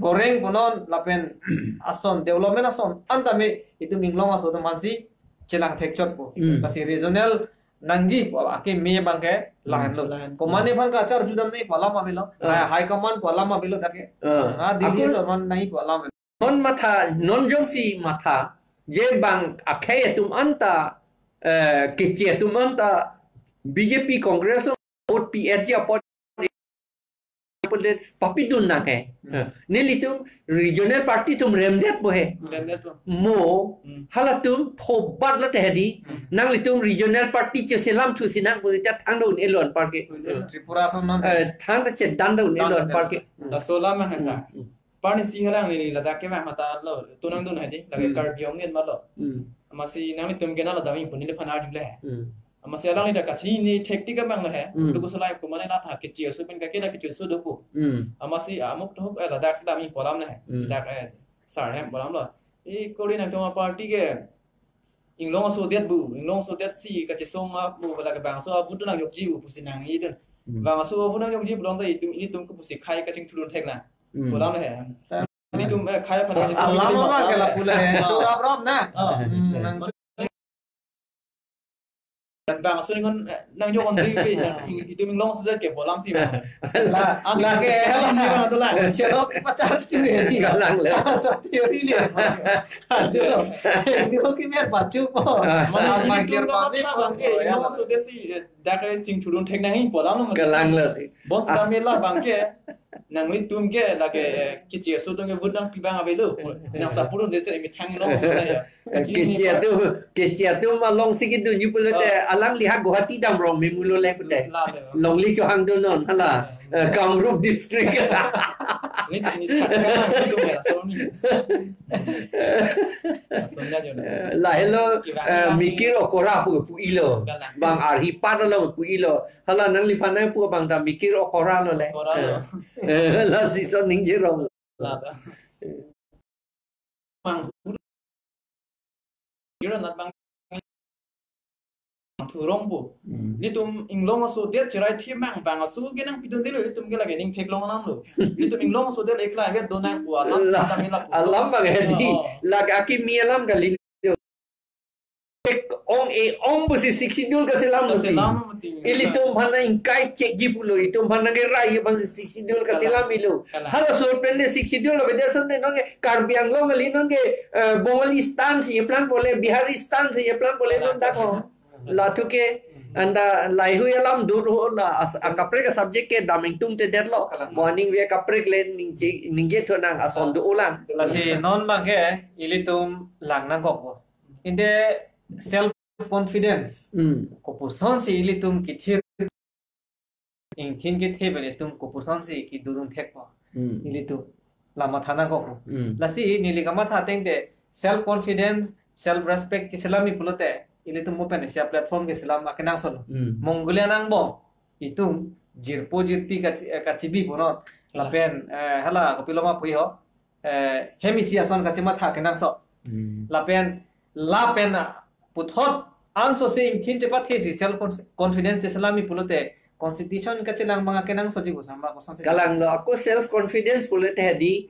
goreng bonon lapen ason development ason antame itu minglong aso mansi chelang thekchot po kasi regional nangji po ake me bangke lahan lo komane bang ka char judam nei pala ma belo high command pala ma belo dake ha dili so man nahi pala ma non matha non jong si matha je bang akhe tum anta kiche tum anta BJP congress vote PS ja pot papi dun na hai neli tum regional party tum remdet bo hai mo hala tum thobat la tehdi nang litum regional party che selam thu sinang bo ta thang do elon park tripura son non thang che dan do elon park la sola ma hasa pani si halang ni la da ke ma mata lo tunang dun hai di la ke Karbi ong ngen ma lo amasi nang litum ke na la da wi puni le phana du le amasi alang ni da ka si ni tactic bang la hai du ko solai ko mane la tha ke chi su pen ka ke la ke chu su do pu amasi amuk to la da da mi polam la hai da ka sar hai polam lo e ko ri na to party ke inglong so det bu inglong so det si ka che song ma bu la ka bang so bu tu nang yok ji bu pusi nang i den bang so bu nang yok ji bu long da i tum ko pusi khai ka ching thulun thek na polam la hai ni tum khai phana che Allah ma ke la pula chora brom na bang so ngon nang yo kon di itu ming long sudah ke bolam si bang là cái ni bang to la chero pacar cuy ni Galang le. sa teori ni hasil ini kok mer bacu po mana mangkir itu pamit bang ke long so desi da ka ching chulun thek nang bolam no Galang le. bos da me la bang ke nang li tum ke la ke kiche so dong ke budang pi bang avelo nang sa purun desi mi thang long so da ya Kecil tu malong sikit tu nyup le alang lihat Guwahati dam rong memulo le pute. Long li cho hang tu non hala Kamrup district. ni thak ka tu me la so ni so nya jo La hello mikir okora pu ilo. Bang arhipat lo pu ilo. Hala nang li panai pu bang da mikir okora lo le. La season ning je rong. la bang Kira nat bang turong bu ni tum inglong so det chirai thi mang bang su ke nang pidun dilo tum ke lage ning thek long nam lo ni tum inglong so det ekla ke donang bu alam tamila Alam bang hedi lag aki mi alam kali. Ong bu si 60 dul ka selam mati. Ili tum bhana ingkai cek gi pulo itum bhana ke rai bang 60 dul ka selam ilu. Hala sorprende 60 dul beda sonde nonge Karbi Anglo ngali nonge Bengali stan si plan boleh Bihari stan si plan boleh non dako. La tu ke anda lai hu alam dur ho la kapre ka subject ke daming tung te derlo morning we kapre len ningge thonang ason du ulang. là si non bang ke ilitum lang nang kok po inde self confidence ko puson si ilitum kithir ing thin ke the bele tum ko puson si ki dudung thek po ilitum lama thana kok la si nili kama tha teng de self confidence self respect ki selami pulote ilitum mo pen sia platform ke selam akenang solo monggolia nang bo itum jirpo jirpi ka chibi pono la pen hala ko piloma pui ho hemisia son ka chima tha kenang so la pen puthot anso sing thin chepa thesi self confidence selami pulote constitution ka chilang mga kenang soji ko samba ko sanse Kalang lo ako self confidence pulit hedi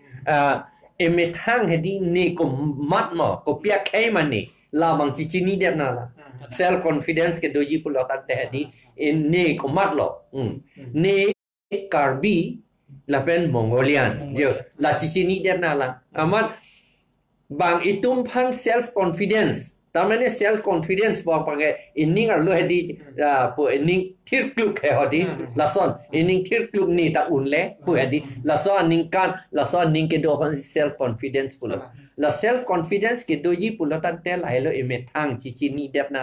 emethang hedi ne ko mat mo ko pia kai mani la bang chichi ni dep na la self confidence ke doji pulo ta hedi ne ko mat lo ne Karbi la pen Mongolian yo la chichi ni dep na la amat bang itum phan self confidence tamane self confidence bang pange inning ar lo hedi po inning thir kluk he hodi lason inning thir kluk ni ta unle po hedi lason ning kan lason ning ke do pan self confidence pulo la self confidence ke doji pulo tan tel ai lo eme thang chi ni dep na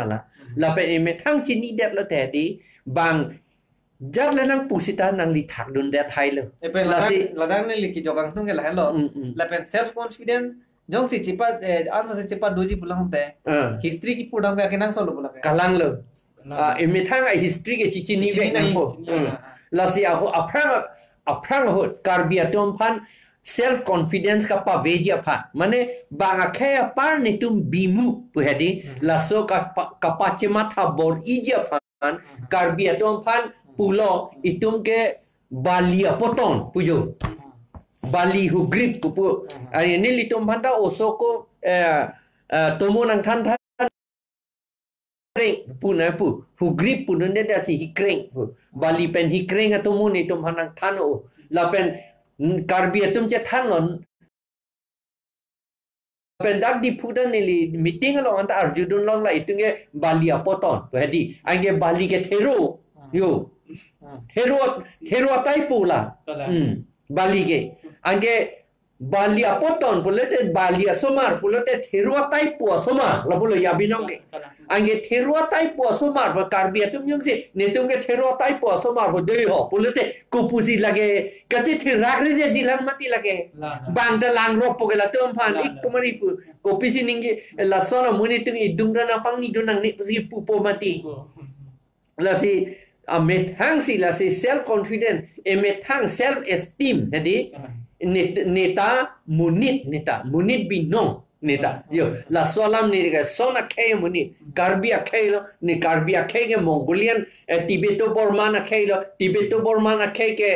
la pe eme thang chi ni dep lo te di bang jat le nang pusita nang li thak dun de thai lo la si la dang ne li ki jogang tung ke la hello la pen self confidence jong si cepat anso si cepat doji pulang te history ki pudang ka kenang solo pulang kalang lo eme thang ai history ke chi ni ve nang po la si a aprang ho Karbi atom phan self confidence ka pa veji apha mane banga khaya par ni tum bimu pu hedi la so ka pa chema tha bor iji phan Karbi atom phan pulo itum ke balia poton pujo Bali hu grip pupu ani ni litum banda osoko tomo nang than kreng pu na pu hu grip pu nde da si hikreng Bali pen hikreng atomo ni tum hanang than o la pen Karbi atum che than lon pen dak di pudan ni meeting lo anta arjudun long la itunge Bali apoton hedi ange Bali ke thero yo thero tai pula Bali ke ange Bali apoton pulete Bali asomar pulete therua tai pu asomar la pulo ya binong ke ange therua tai pu asomar ba Karbi atum nyung se netum ke therua tai pu asomar ho dei ho pulete kupusi lage kache thirak re je jilang mati lage bang da lang ro pogela tum phan ik kumari pu kopisi ninge la sona muni tung idung na pang ni dunang ni pu po mati la si amethang si la si self confidence emethang self esteem hedi neta munit binong neta yo la solam ni ga sona khay munit Karbi khaylo ni Karbi khay ke Mongolian Tibeto Burman khaylo Tibeto Burman khay ke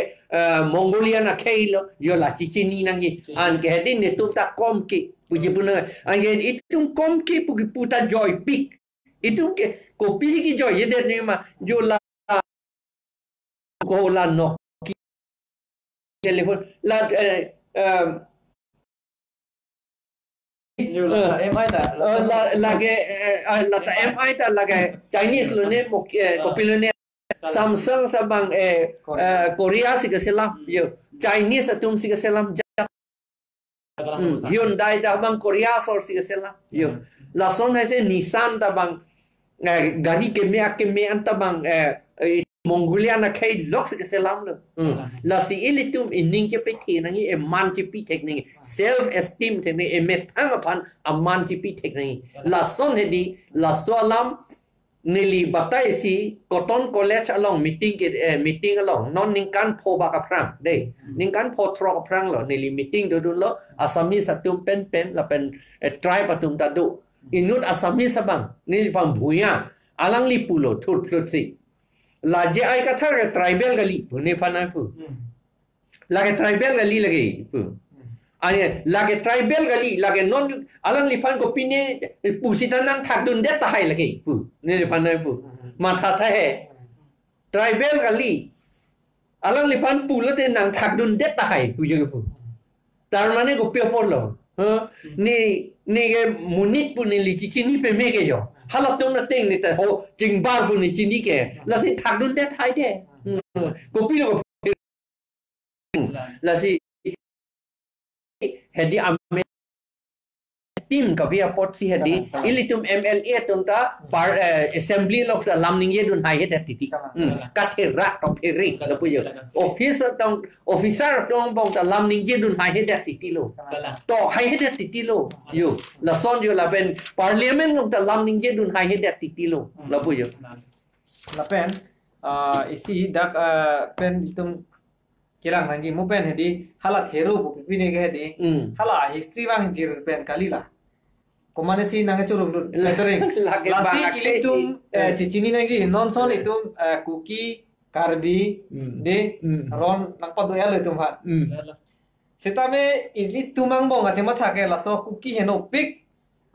Mongolian khaylo yo la chichi ni nangi an ke hedi ne tu ta kom ki puji puna ange itum kom ki pugi puta joy pik Itu ke kopi sih ki joy ye ni ma jo la ko la no telefon la Như là MI ta. lagi lata MI ta lagi Chinese lo ne kopi lo ne Samsung sabang Korea sih keselam yo Chinese atum sih keselam Hyundai ta bang Korea sor sih keselam yo la son hai se Nissan ta bang gari ke me anta bang Mongolia na kai lok sih keselam lo la si ilitum ining ke pe the nangi man chi pi technique self esteem technique met angapan aman chi pi technique la son hedi la solam nili batai si cotton college along meeting along non ningkan pho ba ka prang de ningkan pho tro ka prang lo nili meeting do lo asami satum pen la pen tribe patum ta do inut asami sabang nili pam bhuya alang li pulo thur plut si la je ai ka thar tribal gali ne phana pu la ke tribal gali lagi pu ani la ke tribal gali la ke non alang li phan ko pine pu sitanang thak dun de ta hai lagi pu ne phana pu ma tha tha he tribal gali alang li phan pu la te nang thak dun de ta hai pu je pu tar mane ko pe por lo ni ke munit pu ni li chi ni pe me ke yo halap tung na ting ni ta ho jing bar pu ni chi ni ke la si thak dun de thai de ko pi lo la si hedi ame tim ka via pot si hedi ilitum MLA tum ta par assembly lok ta lamning ye dun hai he titi ka thera ka pheri ka pu yo officer tong bong ta lamning ye dun hai he titi lo to hai he titi lo yo la son yo la ben parliament lok ta lamning ye dun hai he titi lo la pu yo la pen isi dak pen itum kilang nanji mu pen hedi hala thero bu pipine ge hedi hala history wang jir pen kalila komane si nang churum dun lettering lasi ilitum chichini nanji non son itum cookie karbi de ron nang pa do ya le tum ha setame ilitumang bong ache ma thake laso cookie heno pik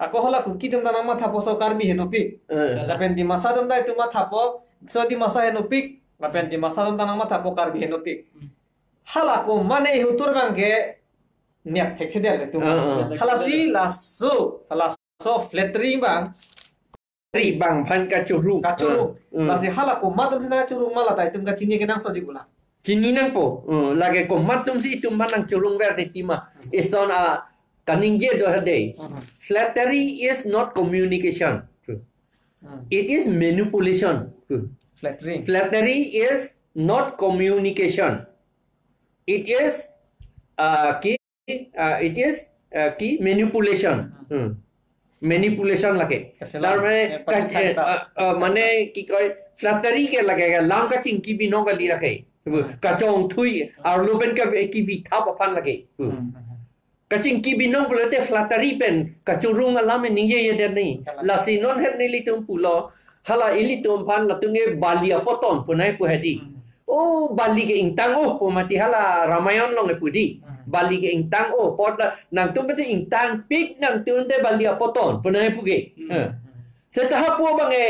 ako hala cookie tum nang ma thapo so karbi heno pik la pen di masa dum dai tum ma thapo so di masa heno pik la pen di masa dum nang ma thapo karbi heno pik hala ko mane hutur bangke niak thek thede le tu hala si la so flattering bang tri bang phan ka churu la si hala ko madum sina churu mala tai tum ka chini ke nang so ji bula chini nang po lage ko matum si tum manang churung ver de tima ison a kaning je do hade flattery is not communication it is manipulation flattery is not communication it is manipulation lage tar mane ki koy flattery ke lage lam ka chingki bino gali rakhe ka chong thui ar loben ka ki vi thap apan lage ka chingki bino bulate flattery pen ka churung alam ni ye de ni la sinon het ni litum pulo hala ilitum pan latunge balia poton punai pu hedi oh bali ke intang oh mati hala ramayan long pudi bali ke intang oh pot nang tu bete intang pik nang tu de bali apoton punai puge setahap po bange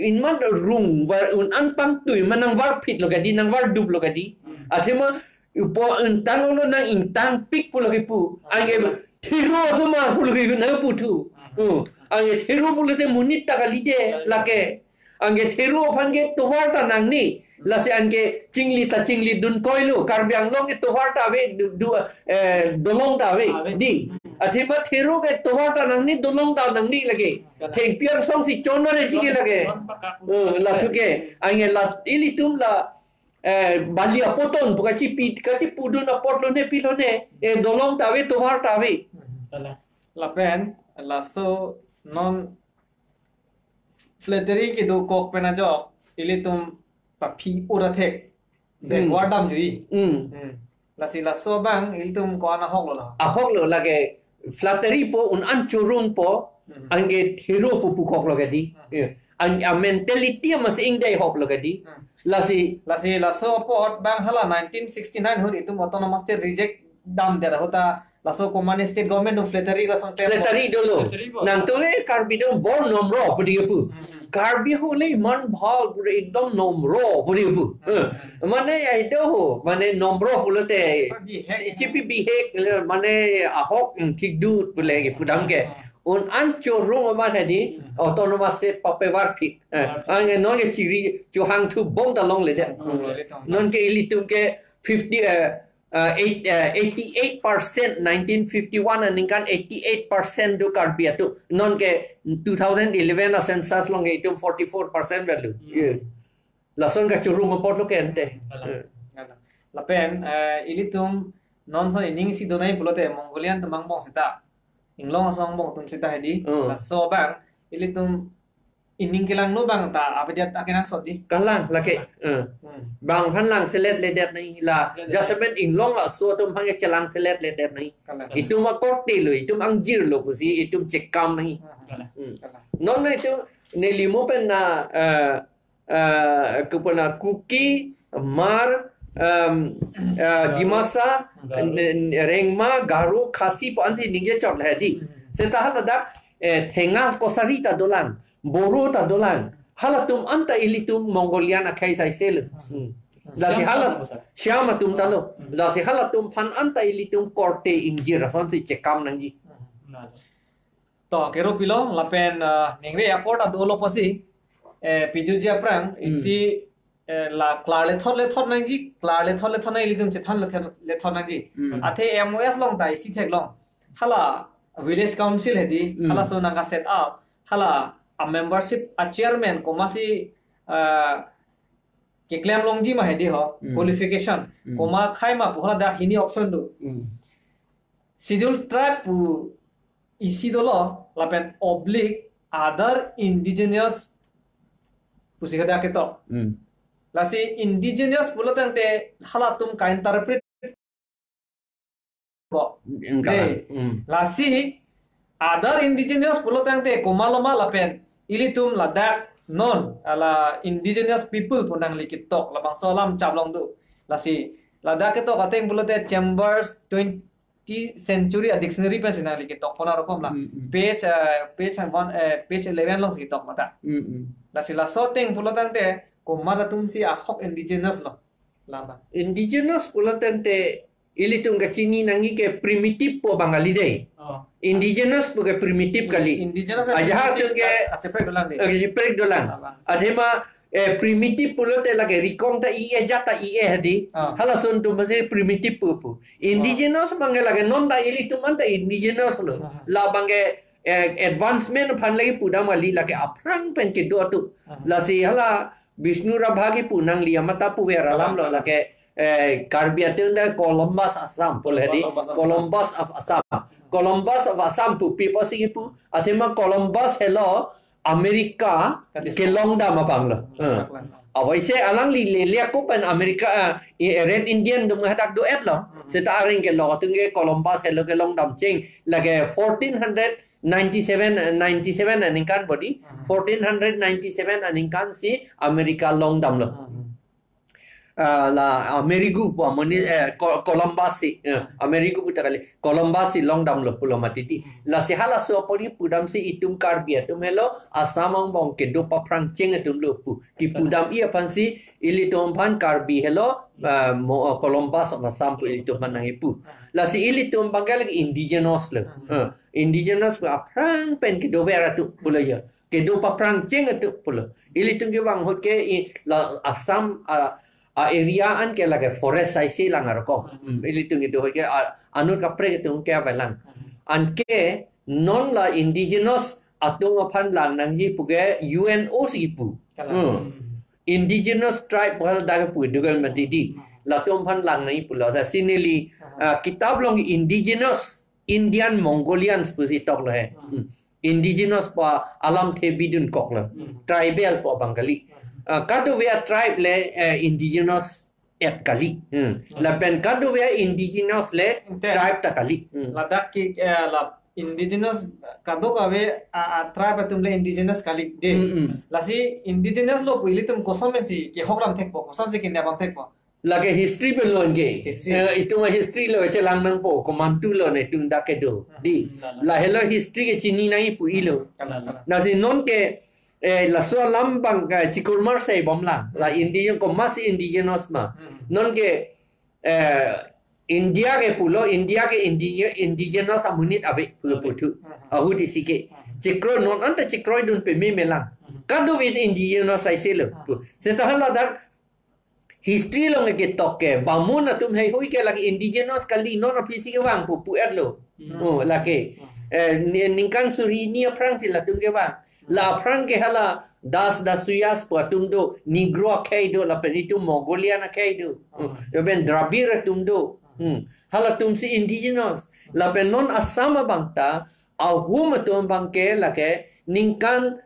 inman rung war un anpang tu manang war pit lo gadi nang war dub lo gadi athema po intang lo nang intang pik pu lo pu ange thiro sama pu lo na pu thu ange thiro pu lo te munit ta gali de lake ange thiro phange to war ta nang ni lasi anke cingli dun koilu karbiang long itu harta we dolong ta we di athima thiru ke to harta nang ni dolong ta nang ni lage theng piar song si chono re chi lage la thuke ange la ilitum la balia poton buka chi pit ka chi pudun apot lo ne pilo ne dolong ta we to harta we la pen la so non flattering ki do kok pena jo ilitum papi ura thek de wadam jui la si la so bang iltum ko ana hok lo lage flattery po un anchurung po ange thero po pu kok lo gadi ang mentality mas ing dai hok lo gadi la si la so pot bang hala 1969 hun itum autonomous state reject dam der hota laso komani state government dum flattery lasong claim Flattery dulu. Flattery po. Nang tu le Karbi dong bor nomro pudi pu. Karbi ho le man bhal pura ekdom nomro pudi pu. Mane ai do ho mane nomro pulote chipi bihek mane ahok tikdu pule ke pudam ke. Un ancho rung ma hadi autonomous state papevar pik. Ange non ke chiri chuhang thu bong da long le se. Non ke ilitum ke 88% 1951 and kan 88% do Karbi atu non ke 2011 census long itu 44% value lason ka churu mo poto ke ente lapen ilitum non so ining si donai pulote Mongolian temang bong sita inglong asong bong tum sita hedi so bang ilitum ining kilang no bang ta apa dia akenang sodi kalang lake bang phan lang selet le det nai la jasmen inglong la so tum phang chelang selet le det nai itu ma korte lo itu angjir lo kusi itu cekam nai non nai itu ne limo pen na kupana kuki mar dimasa rengma garu khasi pansi ningje chot la di seta hada thenga kosarita dolan Boru ta dolan halatum anta ilitum Mongolian akai sai sel lasi halat syama tum talo lasi halatum phan anta ilitum korte injir son si cekam nangji to kero pilo lapen ningre airport adolo posi pijujia prang isi la klarle thot nangji klarle thot na ilitum chethan le thot nangji athe MOS long ta isi thek long hala village council hedi hala so nanga set up hala a membership a chairman komasi ke claim longji ma hedi ho qualification koma khai ma puhala da hini option do schedule tribe pu isi dolo lapen oblique other indigenous pusikada keto lasi indigenous pulotante halatum ka interpret ko lasi other indigenous pulotante komaloma lapen ilitum ladak non ala indigenous people punang likitok labang solam chablong du lasi ladak ketok kateng pulote chambers 20th century dictionary pen sina likitok kona rokom la page 11 long sikitok mata lasi la soteng pulotante komara tumsi ahok indigenous lo lama indigenous pulotante ilitum kachini nangi ke primitive po bangali dei indigenous bukan primitif kali. Indigenous aja tu ke separate dolang deh. Separate dolang. Adema primitif pulo te lagi rikong ta ie jata ie hadi. Hala sun tu masih primitif pu. Indigenous manggil lagi non ta ili tu man ta indigenous lo. La bangge advancement pan lagi pudam kali lagi aprang pen ke dua tu. La si hala Vishnu rabhagi punang liya mata pu vera lam lo lagi Karbi atunda Columbus Assam boleh di Columbus of Assam. Columbus of Assam pu people sih pu. Athema Columbus hello Amerika ke longda mapang lo. Awai se alang li le ko pen Amerika Red Indian dum hatak duet lo. Seta aring ke lo tunge Columbus hello ke longdam ching lage 1497 aningkan body 1497 aningkan si Amerika longdam lo. La Amerigu po amoni Columbus Amerigu puta kali Columbus longdam lo pulo matiti la sihala so pori pudam si itum Karbi atum hello asamang bong ke do paprang cheng atum lo pu ki pudam ia pansi ilitum pan Karbi hello Columbus masam pu ilitum manang ipu la si ilitum bangal indigenous lo indigenous aprang pen ke do vera tu pulo ya ke do paprang cheng atum pulo ilitum ke bang hot ke la Assam area an ke lage forest sai si lang arko ilitung itu ke anur kapre itu ke avelang an ke non la indigenous atung aphan lang nangji puge UNO sipu indigenous tribe bal daga pu dugal matidi la tum phan lang nai pula sa sinili kitab long indigenous Indian Mongolians pusi tok la hai indigenous pa alam the bidun kok la tribal pa bangali Kaduvia tribe le indigenous et kali. La pen kaduvia indigenous le tribe ta kali. Ladak ki la indigenous kado kawe tribe tumle indigenous kali de. Lasi indigenous lo pili tum kosom si ki hoklam thekpo kosom si kinya bam thekpo. lagi history belum ke itu mah history lo selang nang po komandu lo ne tung dak ke do di la hello history ke chini nai pu ilo na si non ke la so lambang ka chikurmar sei bom la indian ko mas indigenous ma non ke India ke pulo India ke indigenous amunit ave pulo putu ahu di sike chikro non anta chikro dun pe me melang kadu with indigenous sai selo seta hala dak history lo nge tok ke bamun na tum hei hui ke lagi indigenous kali non apisi ke wang pu lo oh lagi ningkan suri ni aprang sila tum ke wang la aprang ke hala das suyas pu tum do negro kai do la penitu mongolia na kai do yo ben drabir tum do hala tum si indigenous la pen non asama bangta ahum tum bang ke la ke ningkan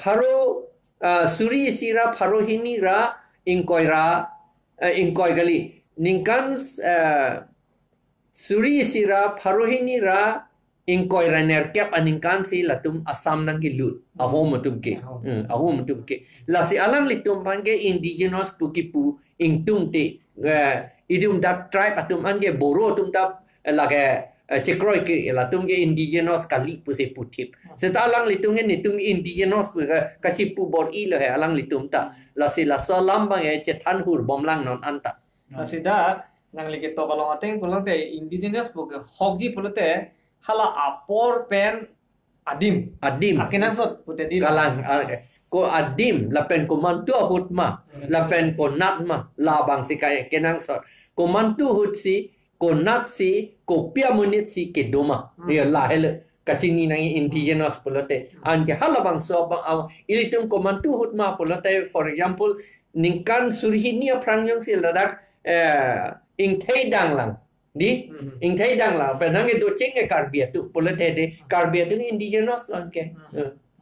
pharo suri sira pharo hini ra ingkoi gali ningkan suri sira pharohini ra ingkoi ra nerkep aningkan si latum asam nang gilut ahom tum ke la si alang litum pange indigenous pukipu ingtung te idum dat tribe atum ange boro tum ta lage chekroi ke latum ke indigenous kali pu se putip seta alang litung ni tum indigenous pu ka chipu bor i lo he alang litum ta la si la so lambang e chethan hur bomlang non anta la si da nang ligi to balong ateng pulang te indigenous pu ke hokji pulute hala apor pen adim akinan sot pute di kalang ko adim la pen ko mantu hutma la pen ko natma la bang si ka kenang sot ko mantu hut si ko nat si ko pia munit si ke doma dia la hele kacini nang indigenous pulote anke halabang so bang ilitum ko mantu hutma pulote for example ningkan surhini aprangyong siladak ing thai dang lang di ing thai dang lang penang itu ceng ke Karbi tu pulote de Karbi tu indigenous anke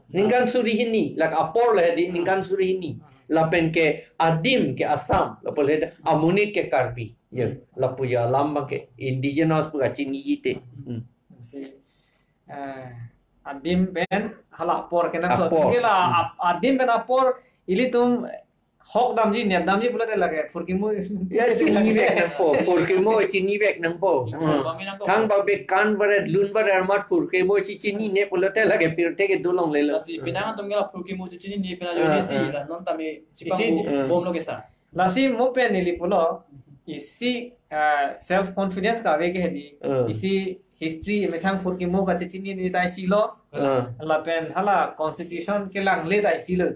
ningkan surhini lak apor le di ningkan surhini la pen ke adim ke asam la pulote amunit ke Karbi ya la puya lambang ke indigenous pu kacini ite adim ben hala apor kenang so kila adim ben apor ili tum hok damji nem damji pulate lage furkimu ya chini bek nang po furkimu chini bek nang po thang ba be kan baret lun baret mat furkimu chini ne pulate lage pirte ke dulong le lo si pinang tum gela furkimu chini ni pina yo si la non tami chipang bom lo ke sa la si mo pen ili pulo isi self confidence ka ve ke hedi isi history में थंग फुर की मो का चिनी नि ताई सिलो ला पेन हाला constitution के लांग ले ताई सिलो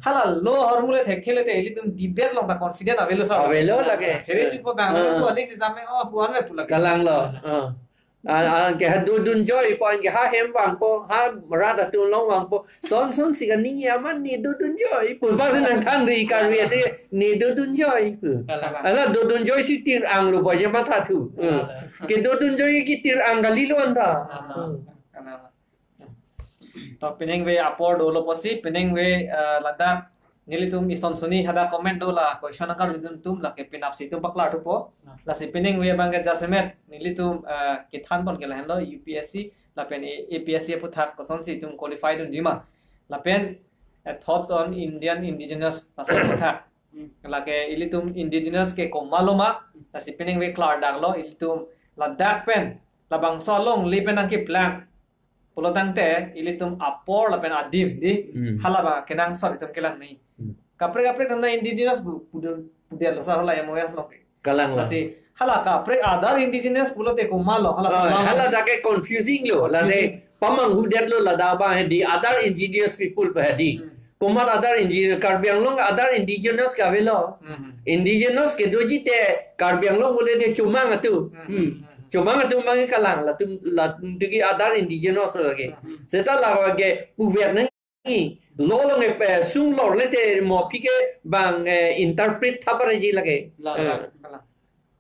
हाला लो हरमुले थे खेले ते एली तुम डिबेट लो ता confident अवेलो सा अवेलो लगे हेरे टिप बैंगलो को अलिक से जामे ओ पुआन में पुला कलांग लो ke dun joy point ke ha hem wang po ha rada tu long wang po son si kan ni aman ni dun joy pu ba nan than ri ka ri te ni dun joy ala dun joy si tir ang lu ba je ma tha thu ke dun joy ki tir ang gali lo anta to peneng we upward olo posi peneng we lada nilitum ison suni hada comment dola question angkar tum la ke pinap si tum pakla tu po la si peneng we bangga jasemet nilitum kithan pon ke lahlo UPSC la pen APSC puthak koson si tum qualified un jima la pen thoughts on Indian indigenous pasal puthak la ke ilitum indigenous ke komaloma la si peneng we klar daglo ilitum la dak pen la bang so long li pen ang ki plan pulotang te ilitum apor la pen adim di halaba kenang so itum kelang ni kapre namna indigenous pudel lo sarala MOS lo kalang la si hala kapre other indigenous pulote ko malo hala da ke confusing lo la de pamang hudet lo la da ba di other indigenous people pa di kumar other indigenous Karbiang long other indigenous ka velo indigenous ke doji te Karbiang long boleh de cuma ngatu cuma ngatu mangi kalang la tum digi other indigenous lagi seta la ke puvet ni lo lo nge pe sung lo le te mo pike bang interpret thapare ji lage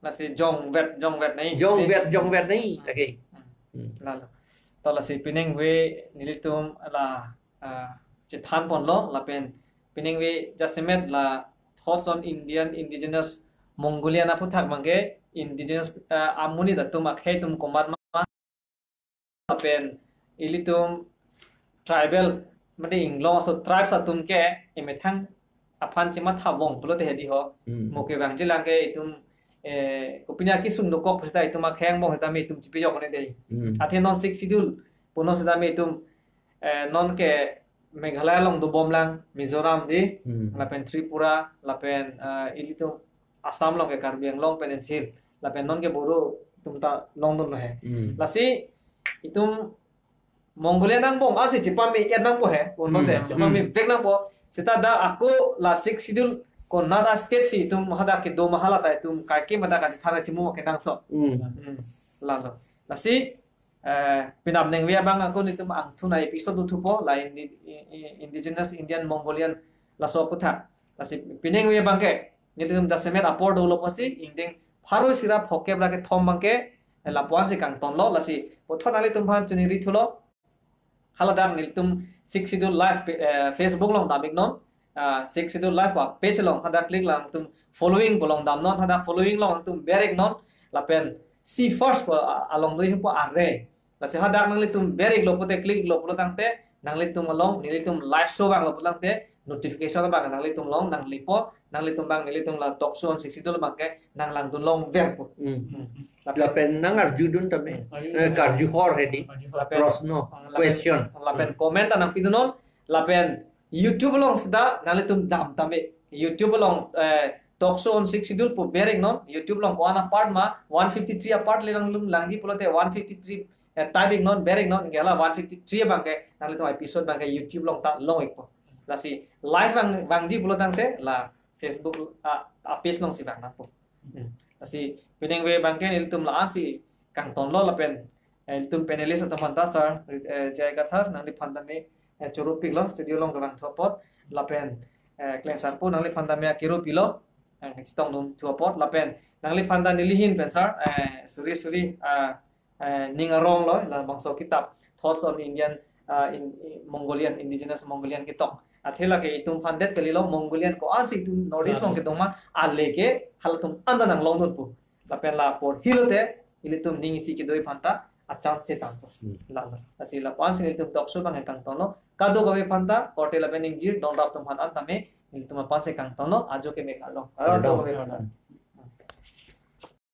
la si jong vet nei lage la to la si pineng we nilitum la chithan pon lo la pen pineng we jasemet la thoughts on Indian indigenous Mongolian apu thak mangge indigenous amuni da tum akhe tum komar ma pen ilitum tribal made inglo so tribes atum ke emetang aphan cima thabong pulo te hedi ho moke bang jilang ke itum kupinya ki sung dokok pesta itum akheng bong heta me itum chipi jok ne dei athe non 6 schedule puno seda me itum non ke Meghalaya long do bomlang Mizoram di lapen Tripura lapen ilitum Assam long ke Karbi long peninsul lapen non ke bodo itum ta long don he lasi itum Mongolia nang bong asi cepat me nang po he pun te cepat me vek nang po seta da aku la 6 schedule ko nada state si tum hada ke do mahala ta tum kaki mada ka thana chimu ke nang so lalo lasi pinam neng wia bang aku ni tum ang thuna episode tu po la indigenous Indian Mongolian la so kutha lasi pineng wia bang ke ni tum da semet apor do lo pasi inding pharo sirap hoke bra ke thom bang ke la puan se kang ton lo lasi pothon ali tum phan chuni ri thulo haladam niltum 6 schedule live Facebook long damik non 6 schedule live pa page long hada click lang tum following bolong dam non hada following long tum berek non lapen see first ko along doi po are la se hada nang litum berek lo pote click lo pulo tangte nang litum along nilitum live show bang lo pulang te notification bang nang litum long nang lipo nang litum bang nilitum la talk show on 6 schedule bang ke nang lang dun long ver po lapen nang arjudun tabe karju hor hedi prosno question lapen comment nang pidunon lapen YouTube long seda nalitum dam tabe YouTube long talk show on 6 schedule po berek non YouTube long one apart ma 153 apart le lang langji pulote 153 typing non berek non gela 153 bangke nalitum episode bangke YouTube long ta long ekpo lasi live bang di pulotang te la Facebook page long si bang napo lasi pineng we bangke nilitum la si kang ton lo lapen nilitum panelis atau manta sar jai kathar nali phandame churu pilo studio long gang thopot lapen kleng sarpo nali phandame kiro pilo chitong dum thopot lapen nali phanda nilihin pensar suri ningarong lo la bangso kitab thoughts on Indian Mongolian indigenous Mongolian kitok athela ke itum phandet kalilo Mongolian ko ansi tum notice long ke doma aleke halatum anda nang long dun pu lapen la por hilote ilitum ningisi ki doi phanta chance se tanto la asi la pan sin ilitum tokso bang kang tono kado gawe phanta hotel lapen ingji don rap tum phan antame ilitum pan se kang tono ajo ke me kalong ado gawe phanta